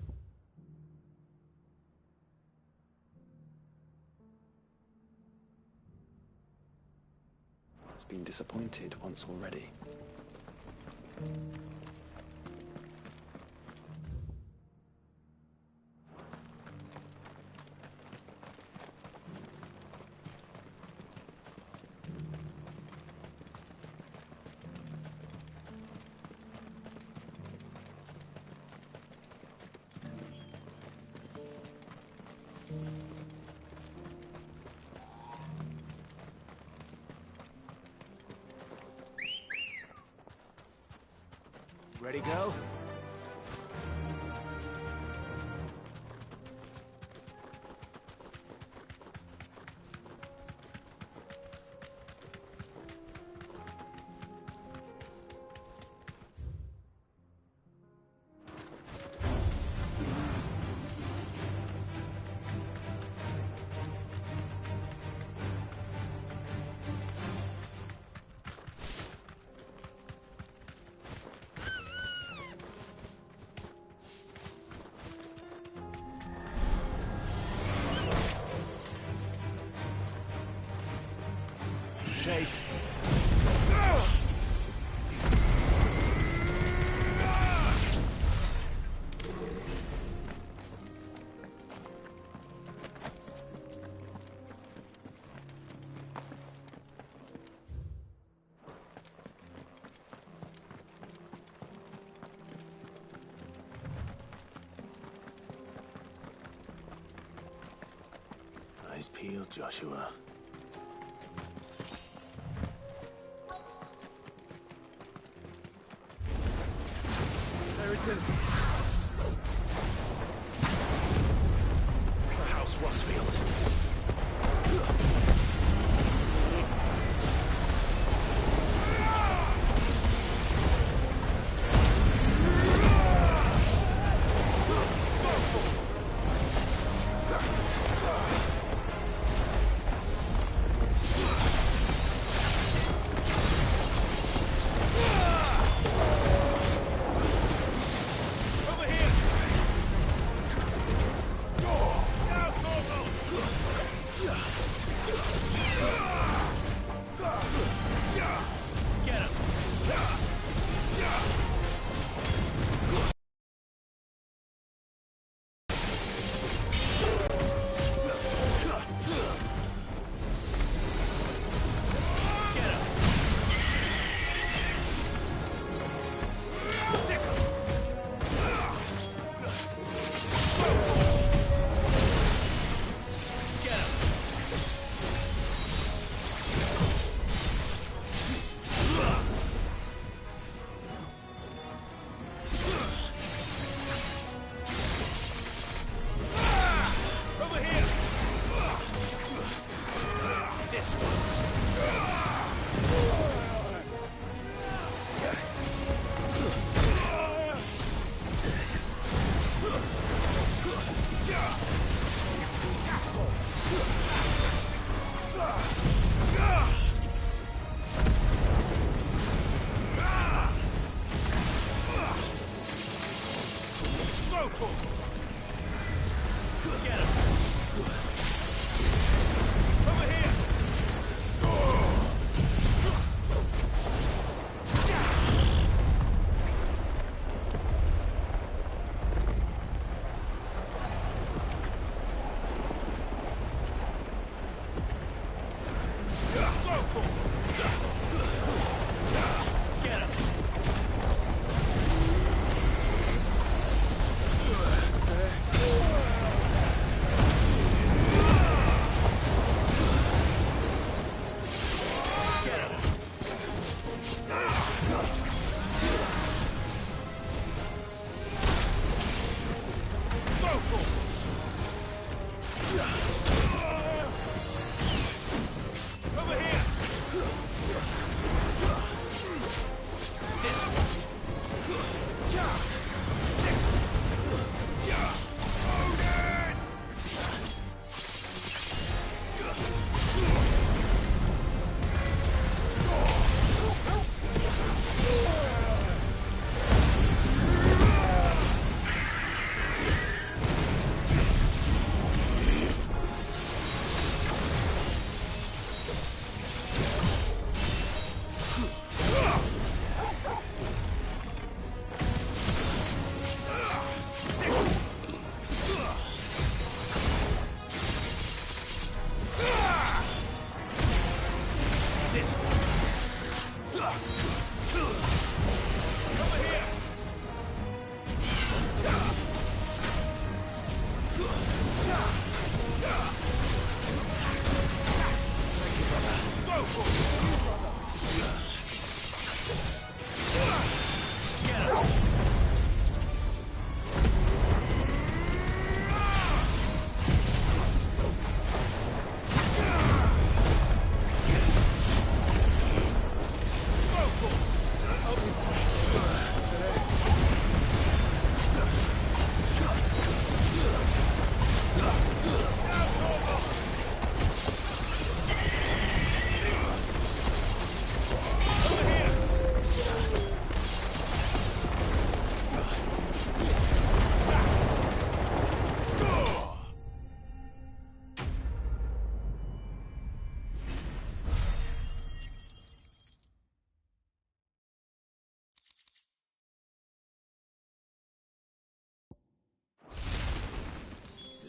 has been disappointed once already. Ready, go? Safe. Eyes peeled, Joshua. There it is. The House Rossfield.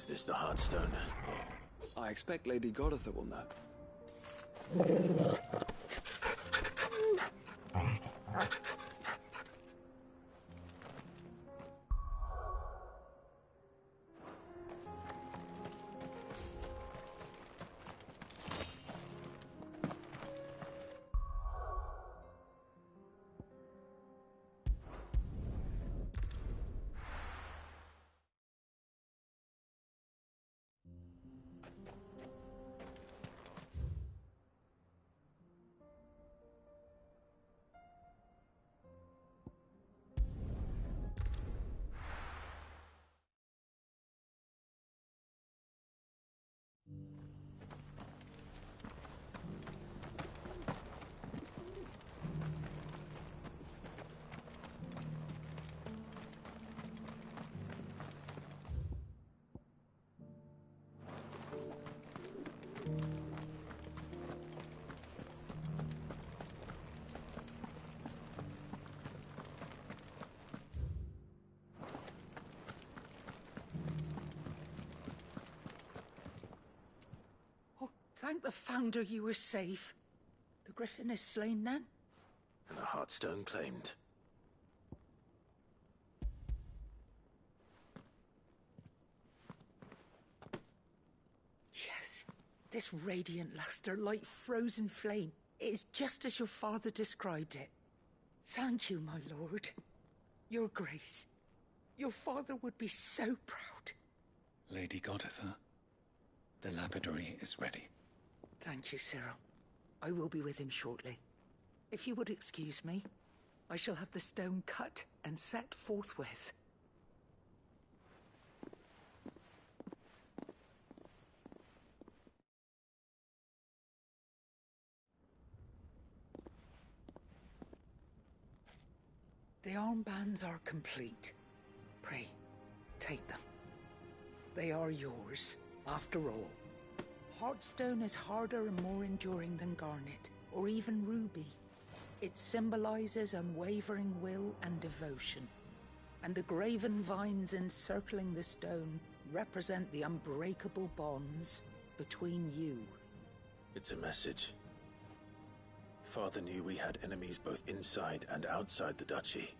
Is this the Heartstone? I expect Lady Goritha will know. Thank the Founder you were safe. The Griffin is slain then? And the Heartstone claimed. Yes. This radiant luster, like frozen flame. It is just as your father described it. Thank you, my lord. Your Grace. Your father would be so proud. Lady Goditha, the lapidary is ready. Thank you, Cyril. I will be with him shortly. If you would excuse me, I shall have the stone cut and set forthwith. The armbands are complete. Pray, take them. They are yours, after all. Heartstone is harder and more enduring than garnet, or even ruby. It symbolizes unwavering will and devotion. And the graven vines encircling the stone represent the unbreakable bonds between you. It's a message. Father knew we had enemies both inside and outside the duchy.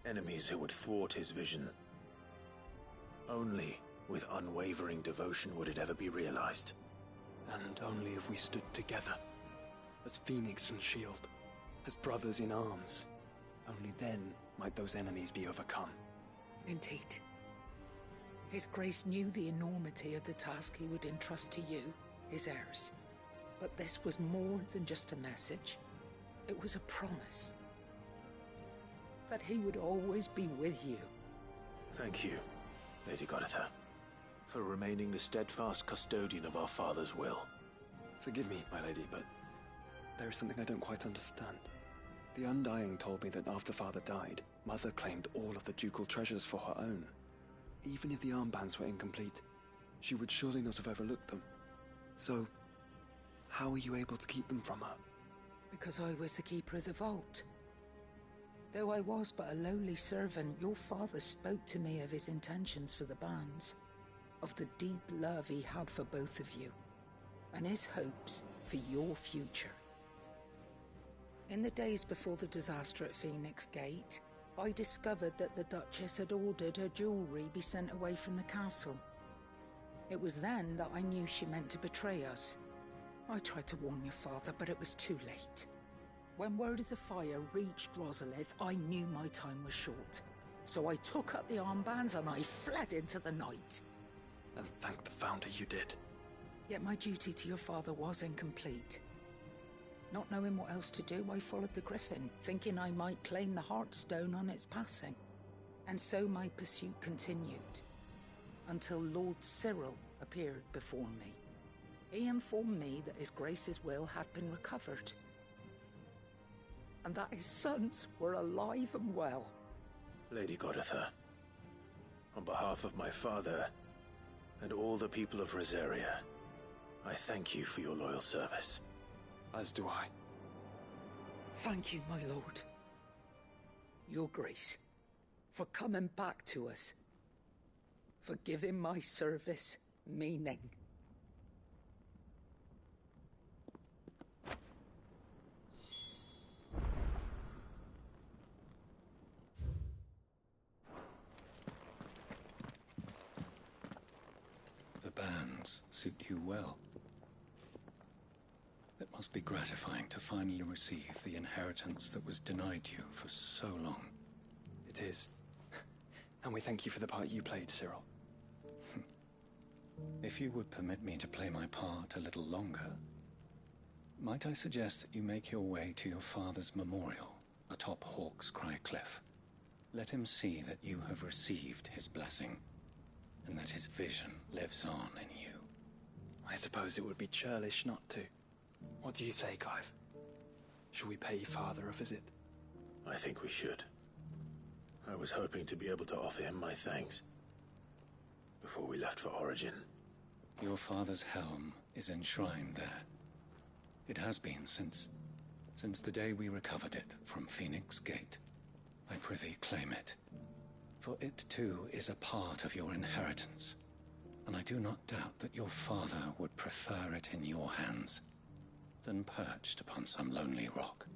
Enemies who would thwart his vision. Only with unwavering devotion would it ever be realized. And only if we stood together, as Phoenix and Shield, as brothers in arms. Only then might those enemies be overcome. Indeed. His Grace knew the enormity of the task he would entrust to you, his heirs. But this was more than just a message. It was a promise. That he would always be with you. Thank you, Lady Goditha, for remaining the steadfast custodian of our father's will. Forgive me, my lady, but there is something I don't quite understand. The Undying told me that after Father died, Mother claimed all of the ducal treasures for her own. Even if the armbands were incomplete, she would surely not have overlooked them. So, how were you able to keep them from her? Because I was the keeper of the vault. Though I was but a lowly servant, your father spoke to me of his intentions for the bands, of the deep love he had for both of you, and his hopes for your future. In the days before the disaster at Phoenix Gate, I discovered that the Duchess had ordered her jewelry be sent away from the castle. It was then that I knew she meant to betray us. I tried to warn your father, but it was too late. When word of the fire reached Rosalith, I knew my time was short. So I took up the armbands and I fled into the night. And thank the Founder you did. Yet my duty to your father was incomplete. Not knowing what else to do, I followed the Griffin, thinking I might claim the Heartstone on its passing. And so my pursuit continued, until Lord Cyril appeared before me. He informed me that His Grace's will had been recovered, and that his sons were alive and well. Lady Goditha, on behalf of my father and all the people of Rosaria, I thank you for your loyal service. As do I. Thank you, my lord. Your Grace, for coming back to us, for giving my service meaning. The bands suit you well. It must be gratifying to finally receive the inheritance that was denied you for so long. It is. And we thank you for the part you played, Cyril. If you would permit me to play my part a little longer, might I suggest that you make your way to your father's memorial atop Hawk's Cry Cliff? Let him see that you have received his blessing, and that his vision lives on in you. I suppose it would be churlish not to. What do you say, Clive? Shall we pay Father a visit? I think we should. I was hoping to be able to offer him my thanks before we left for Origin. Your father's helm is enshrined there. It has been since the day we recovered it from Phoenix Gate. I prithee claim it, for it too is a part of your inheritance, and I do not doubt that your father would prefer it in your hands than perched upon some lonely rock.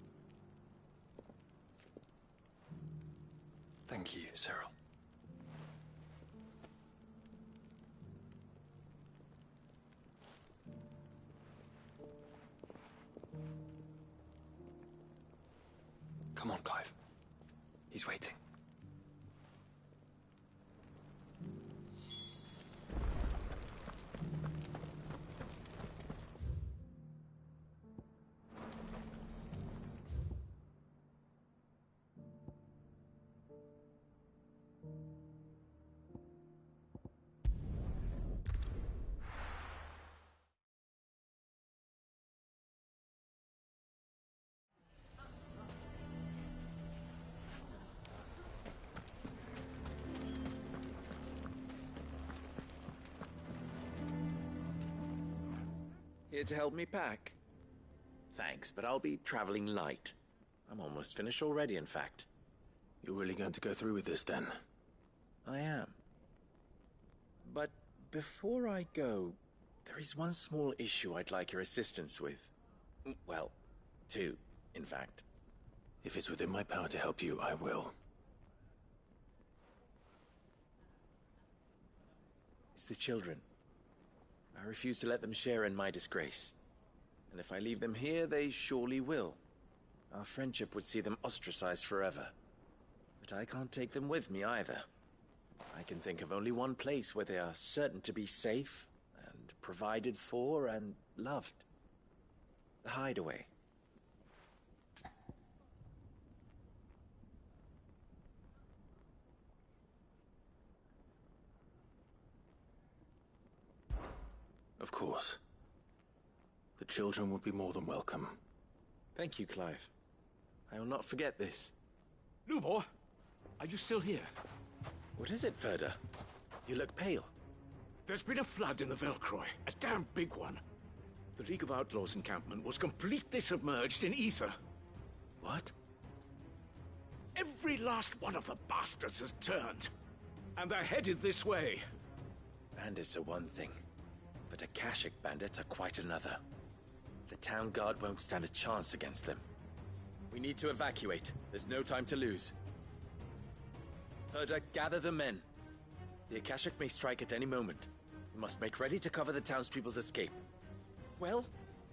Thank you, Cyril. Come on, Clive. He's waiting. Here to help me pack? Thanks, but I'll be traveling light. I'm almost finished already, in fact. You're really going to go through with this, then? I am. But before I go, there is one small issue I'd like your assistance with. Well, two, in fact. If it's within my power to help you, I will. It's the children. I refuse to let them share in my disgrace. And if I leave them here, they surely will. Our friendship would see them ostracized forever. But I can't take them with me either. I can think of only one place where they are certain to be safe, and provided for, and loved. The Hideaway. Of course. The children would be more than welcome. Thank you, Clive. I will not forget this. Lubor, are you still here? What is it, Ferda? You look pale. There's been a flood in the Velcroy, a damn big one. The League of Outlaws encampment was completely submerged in ether. What? Every last one of the bastards has turned. And they're headed this way. Bandits are one thing, but Akashic bandits are quite another. The town guard won't stand a chance against them. We need to evacuate. There's no time to lose. Ferda, gather the men. The Akashic may strike at any moment. We must make ready to cover the townspeople's escape. Well,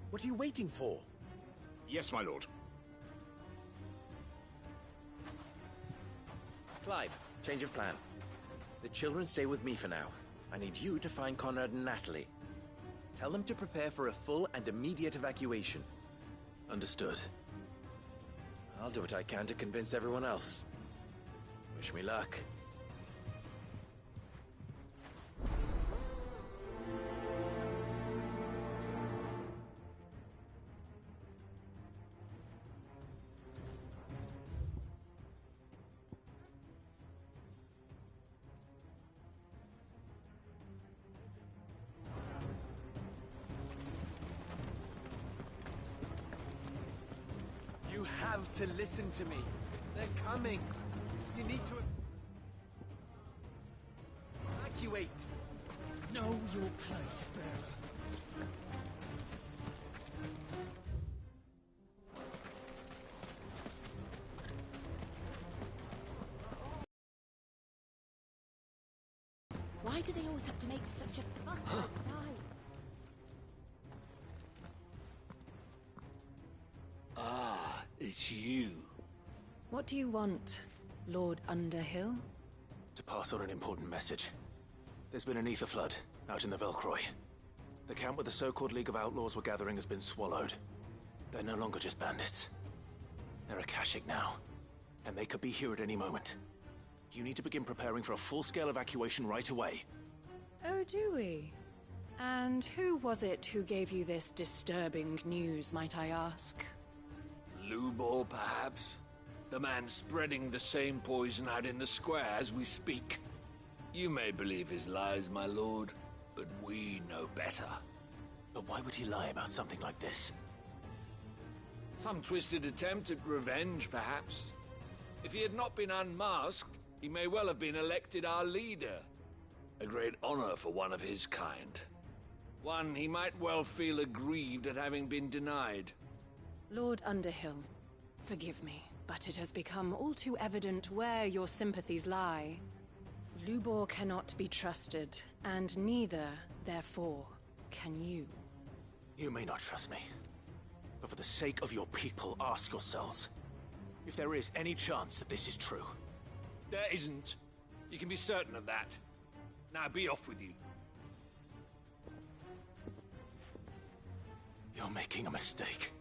what are you waiting for? Yes, my lord. Clive, change of plan. The children stay with me for now. I need you to find Conrad and Natalie. Tell them to prepare for a full and immediate evacuation. Understood. I'll do what I can to convince everyone else. Wish me luck. You have to listen to me. They're coming. You need to evacuate. Know your place, bearer. Why do they always have to make such a fuss outside? Ah, it's you. What do you want, Lord Underhill? To pass on an important message. There's been an ether flood out in the Velcroy. The camp where the so-called League of Outlaws were gathering has been swallowed. They're no longer just bandits. They're Akashic now, and they could be here at any moment. You need to begin preparing for a full-scale evacuation right away. Oh, do we? And who was it who gave you this disturbing news, might I ask? Lubor, perhaps? The man spreading the same poison out in the square as we speak. You may believe his lies, my lord, but we know better. But why would he lie about something like this? Some twisted attempt at revenge, perhaps. If he had not been unmasked, he may well have been elected our leader. A great honor for one of his kind. One he might well feel aggrieved at having been denied. Lord Underhill, forgive me, but it has become all too evident where your sympathies lie. Lubor cannot be trusted, and neither, therefore, can you. You may not trust me, but for the sake of your people, ask yourselves if there is any chance that this is true. There isn't. You can be certain of that. Now be off with you. You're making a mistake.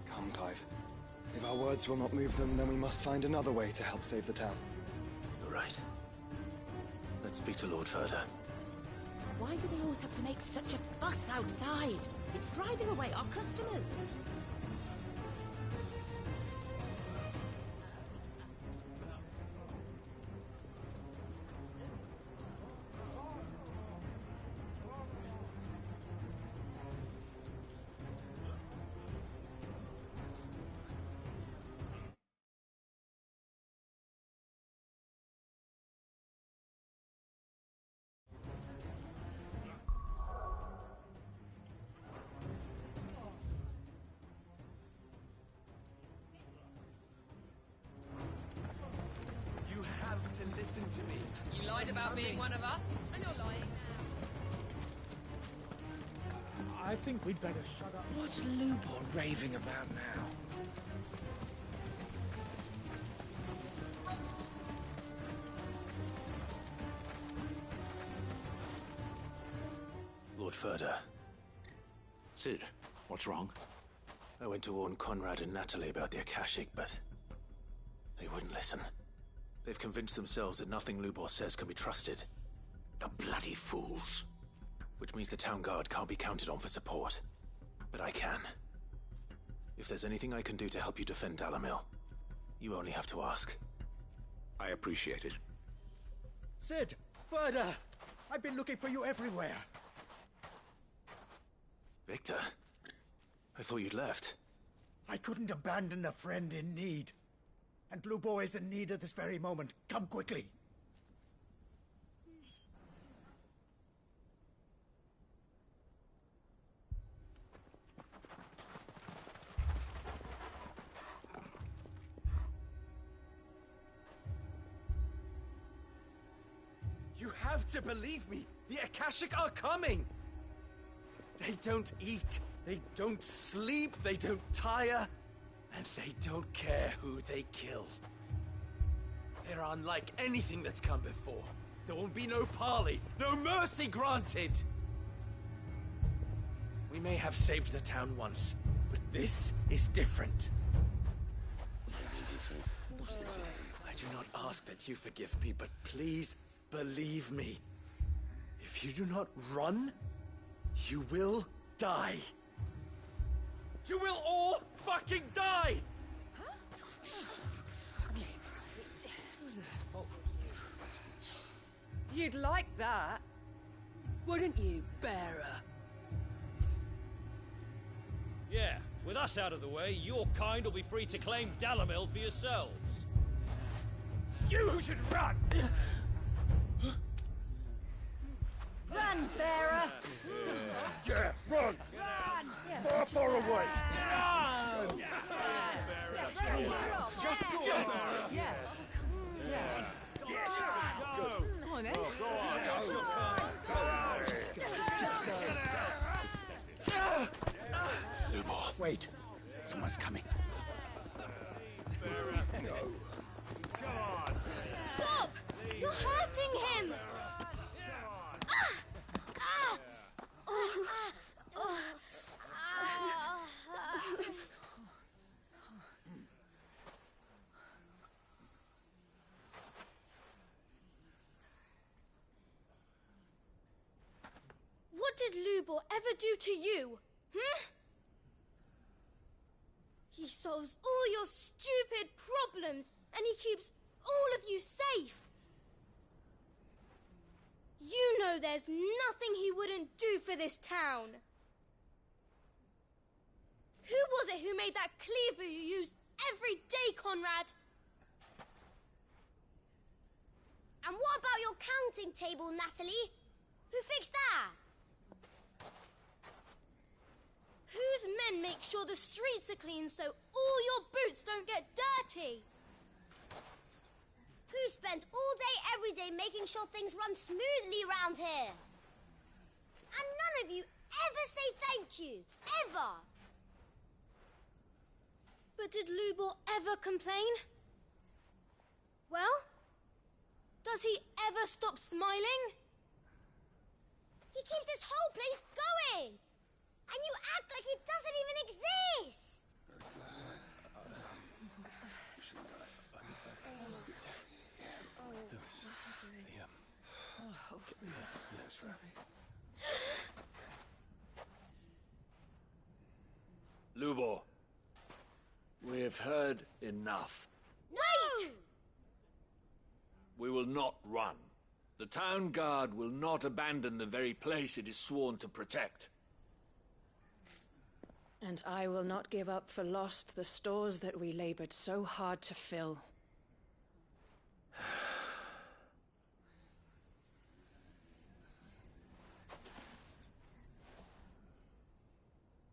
Come, Clive. If our words will not move them, then we must find another way to help save the town. You're right. Let's speak to Lord Furder. Why do they always have to make such a fuss outside? It's driving away our customers. Listen to me. You lied about being one of us, and you're lying now. I think we'd better shut up. What's Lubor raving about now? Lord Furder. Sid, what's wrong? I went to warn Conrad and Natalie about the Akashic, but they wouldn't listen. They've convinced themselves that nothing Lubor says can be trusted. The bloody fools. Which means the town guard can't be counted on for support. But I can. If there's anything I can do to help you defend Dalamil, you only have to ask. I appreciate it. Sid! Further! I've been looking for you everywhere. Victor? I thought you'd left. I couldn't abandon a friend in need. And Lubor is in need at this very moment. Come quickly. You have to believe me. The Akashic are coming. They don't eat. They don't sleep. They don't tire. And they don't care who they kill. They're unlike anything that's come before. There won't be no parley, no mercy granted! We may have saved the town once, but this is different. I do not ask that you forgive me, but please believe me. If you do not run, you will die. You will all fucking die! You'd like that, wouldn't you, bearer? Yeah, with us out of the way, your kind will be free to claim Dalamil for yourselves. You should run! Run, bearer! Yeah, run! Run! Far away! Run! Just go! Yeah. Yeah. Yes! Go! Come on, then. Go on! Just go. Lubor. Wait. Someone's coming. Stop! You're hurting him! What did Lubor ever do to you? He solves all your stupid problems, and he keeps all of you safe. You know there's nothing he wouldn't do for this town. Who was it who made that cleaver you use every day, Conrad? And what about your counting table, Natalie? Who fixed that? Whose men make sure the streets are clean so all your boots don't get dirty? Who spends all day every day making sure things run smoothly round here? And none of you ever say thank you. Ever. But did Lubor ever complain? Well, does he ever stop smiling? He keeps this whole place going! And you act like it doesn't even exist! Lubor, we've heard enough. Wait! We will not run. The town guard will not abandon the very place it is sworn to protect. And I will not give up for lost the stores that we labored so hard to fill.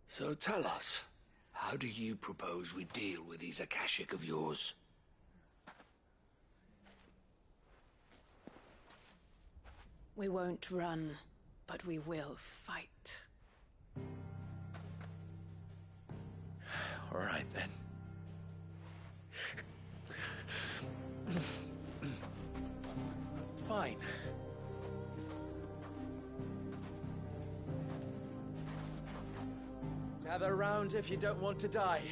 So tell us, how do you propose we deal with these Akashic of yours? We won't run, but we will fight. All right, then. Fine. Gather round if you don't want to die.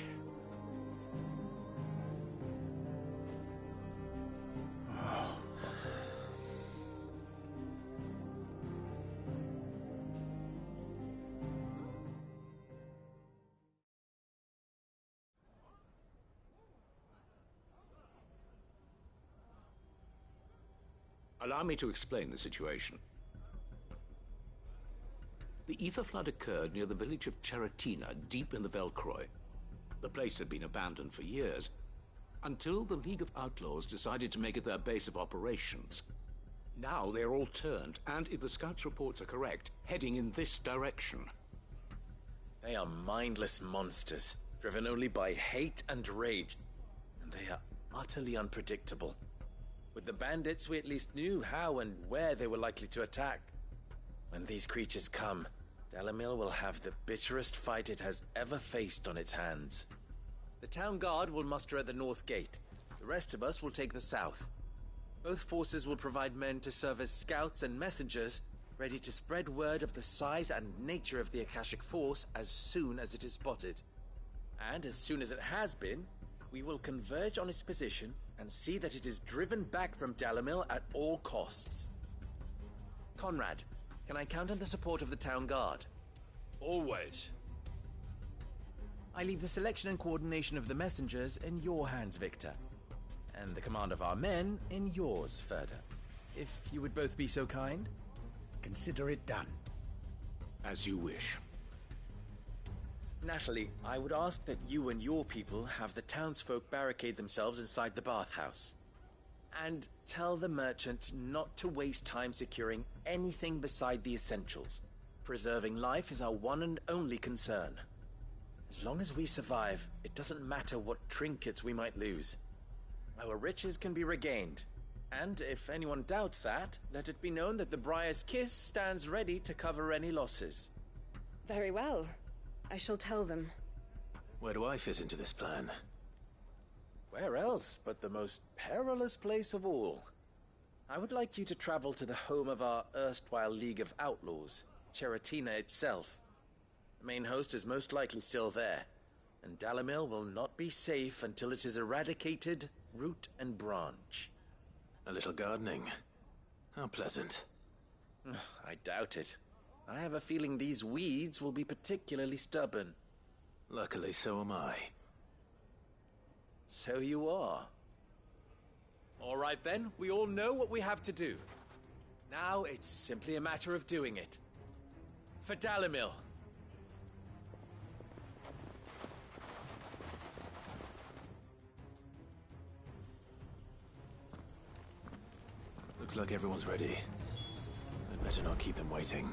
Allow me to explain the situation. The ether flood occurred near the village of Cheratina, deep in the Velcroy. The place had been abandoned for years, until the League of Outlaws decided to make it their base of operations. Now they're all turned, and if the scouts' reports are correct, heading in this direction. They are mindless monsters, driven only by hate and rage. And they are utterly unpredictable. With the bandits, we at least knew how and where they were likely to attack. When these creatures come, Dalamil will have the bitterest fight it has ever faced on its hands. The town guard will muster at the north gate. The rest of us will take the south. Both forces will provide men to serve as scouts and messengers, ready to spread word of the size and nature of the Akashic force as soon as it is spotted. And as soon as it has been, we will converge on its position and see that it is driven back from Dalamil at all costs. Conrad, can I count on the support of the town guard? Always. I leave the selection and coordination of the messengers in your hands, Victor. And the command of our men in yours, Ferda. If you would both be so kind. Consider it done. As you wish. Natalie, I would ask that you and your people have the townsfolk barricade themselves inside the bathhouse. And tell the merchant not to waste time securing anything beside the essentials. Preserving life is our one and only concern. As long as we survive, it doesn't matter what trinkets we might lose. Our riches can be regained. And if anyone doubts that, let it be known that the Briar's Kiss stands ready to cover any losses. Very well. I shall tell them. Where do I fit into this plan? Where else but the most perilous place of all? I would like you to travel to the home of our erstwhile League of Outlaws, Cheratina itself. The main host is most likely still there, and Dalamil will not be safe until it is eradicated root and branch. A little gardening. How pleasant. I doubt it. I have a feeling these weeds will be particularly stubborn. Luckily, so am I. So you are. All right then, we all know what we have to do. Now it's simply a matter of doing it. For Dalamil. Looks like everyone's ready. I'd better not keep them waiting.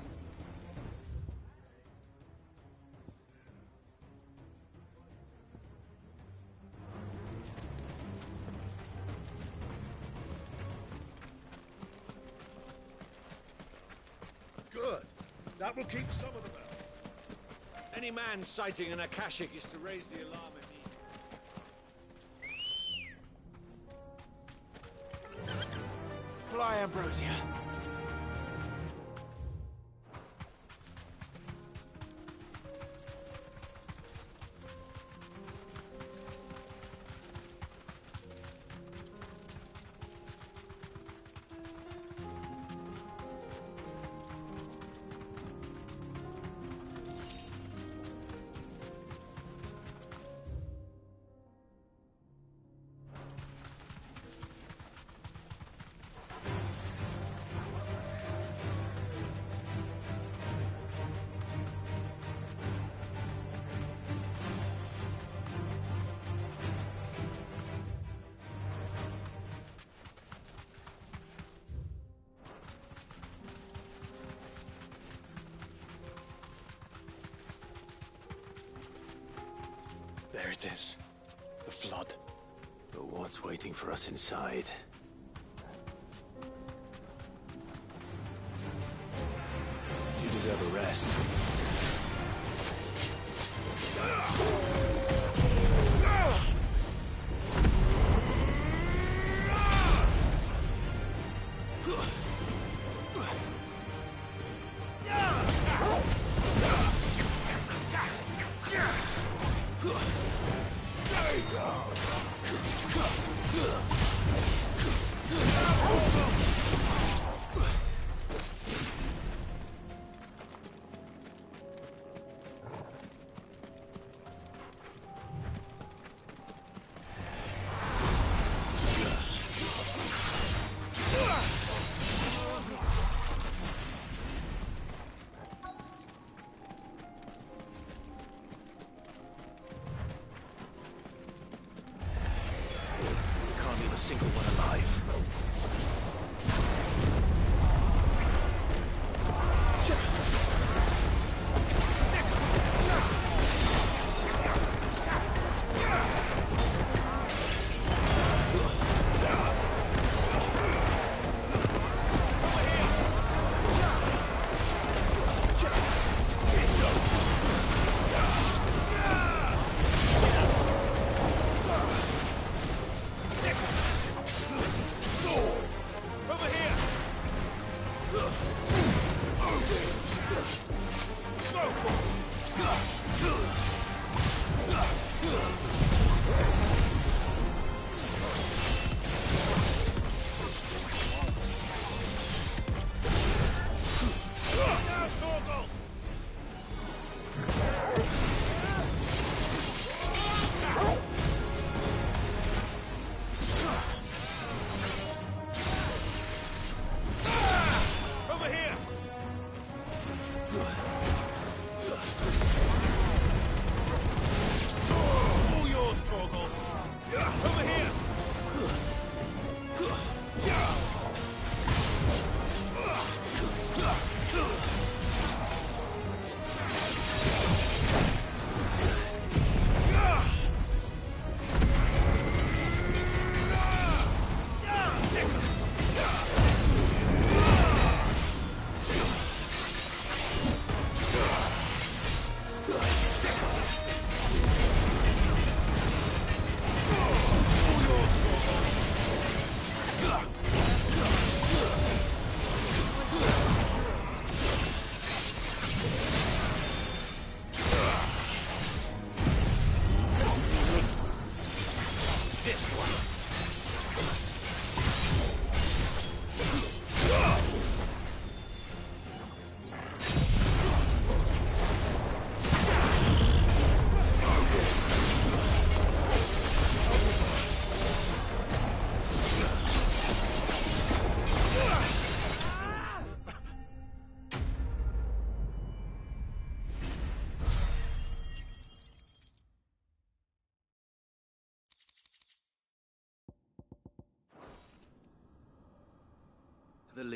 Good. That will keep some of them out. Any man sighting an Akashic is to raise the alarm immediately. Fly, Ambrosia. There it is. The flood. But what's waiting for us inside? You deserve a rest. Single one alive.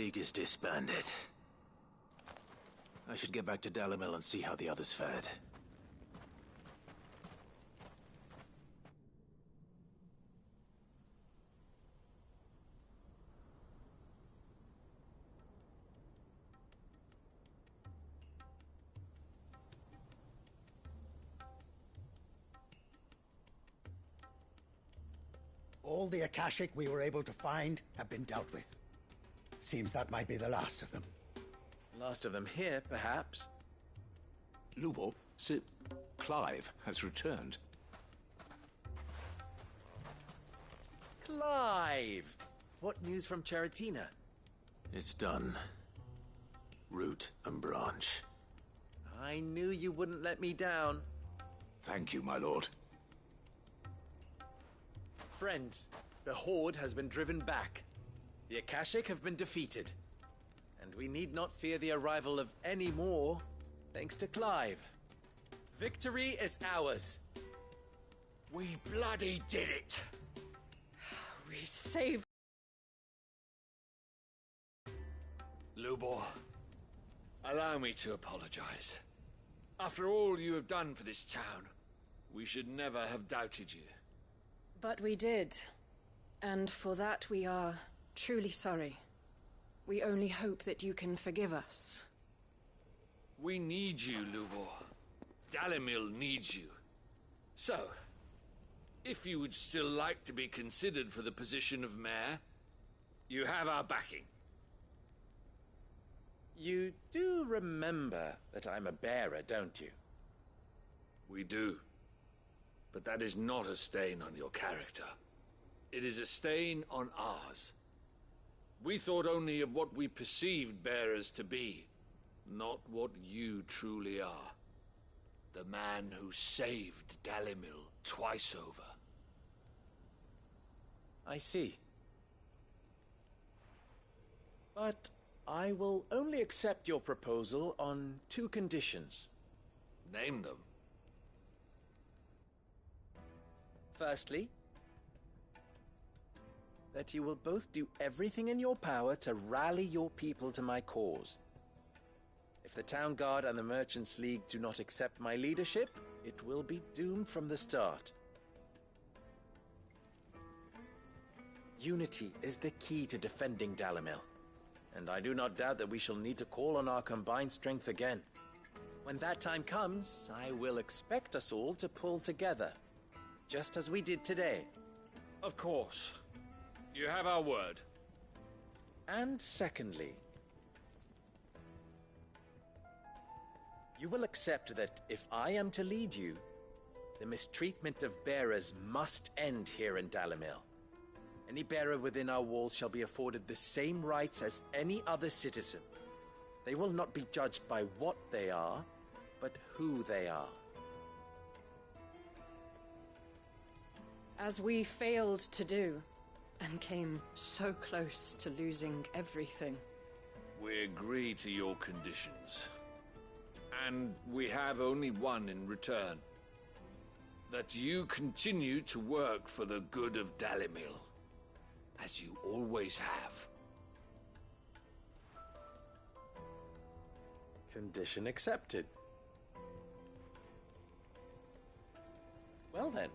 League is disbanded. I should get back to Dalimil and see how the others fared. All the Akashic we were able to find have been dealt with. Seems that might be the last of them. Last of them here, perhaps. Lubo, Sir Clive has returned. Clive! What news from Charatina? It's done. Root and branch. I knew you wouldn't let me down. Thank you, my lord. Friends, the Horde has been driven back. The Akashic have been defeated. And we need not fear the arrival of any more, thanks to Clive. Victory is ours. We bloody did it! We saved... Lubor, allow me to apologize. After all you have done for this town, we should never have doubted you. But we did. And for that we are truly sorry. We only hope that you can forgive us. We need you, Lubor. Dalimil needs you. So, if you would still like to be considered for the position of mayor, you have our backing. You do remember that I'm a bearer, don't you? We do. But that is not a stain on your character. It is a stain on ours. We thought only of what we perceived bearers to be, not what you truly are. The man who saved Dalimil twice over. I see. But I will only accept your proposal on 2 conditions. Name them. Firstly, that you will both do everything in your power to rally your people to my cause. If the Town Guard and the Merchants League do not accept my leadership, it will be doomed from the start. Unity is the key to defending Dalimil, and I do not doubt that we shall need to call on our combined strength again. When that time comes, I will expect us all to pull together, just as we did today. Of course. You have our word. And secondly, you will accept that if I am to lead you, the mistreatment of bearers must end here in Dalimil. Any bearer within our walls shall be afforded the same rights as any other citizen. They will not be judged by what they are, but who they are. As we failed to do, and came so close to losing everything. We agree to your conditions. And we have only one in return. That you continue to work for the good of Dalimil, as you always have. Condition accepted. Well then,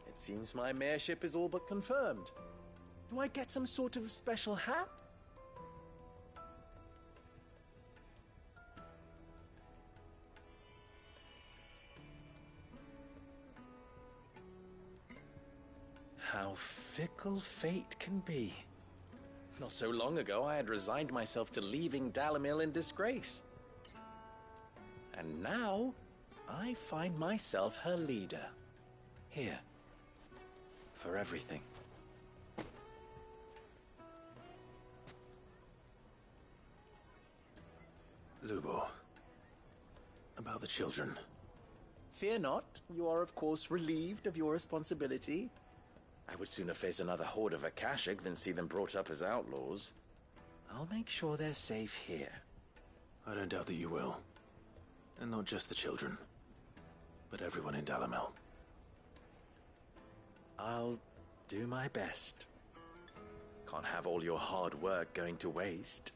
it seems my mayorship is all but confirmed. Do I get some sort of special hat? How fickle fate can be. Not so long ago, I had resigned myself to leaving Dalimil in disgrace. And now, I find myself her leader. Here. For everything. Lubo. About the children. Fear not. You are, of course, relieved of your responsibility. I would sooner face another horde of Akashic than see them brought up as outlaws. I'll make sure they're safe here. I don't doubt that you will. And not just the children, but everyone in Dalimil. I'll do my best. Can't have all your hard work going to waste.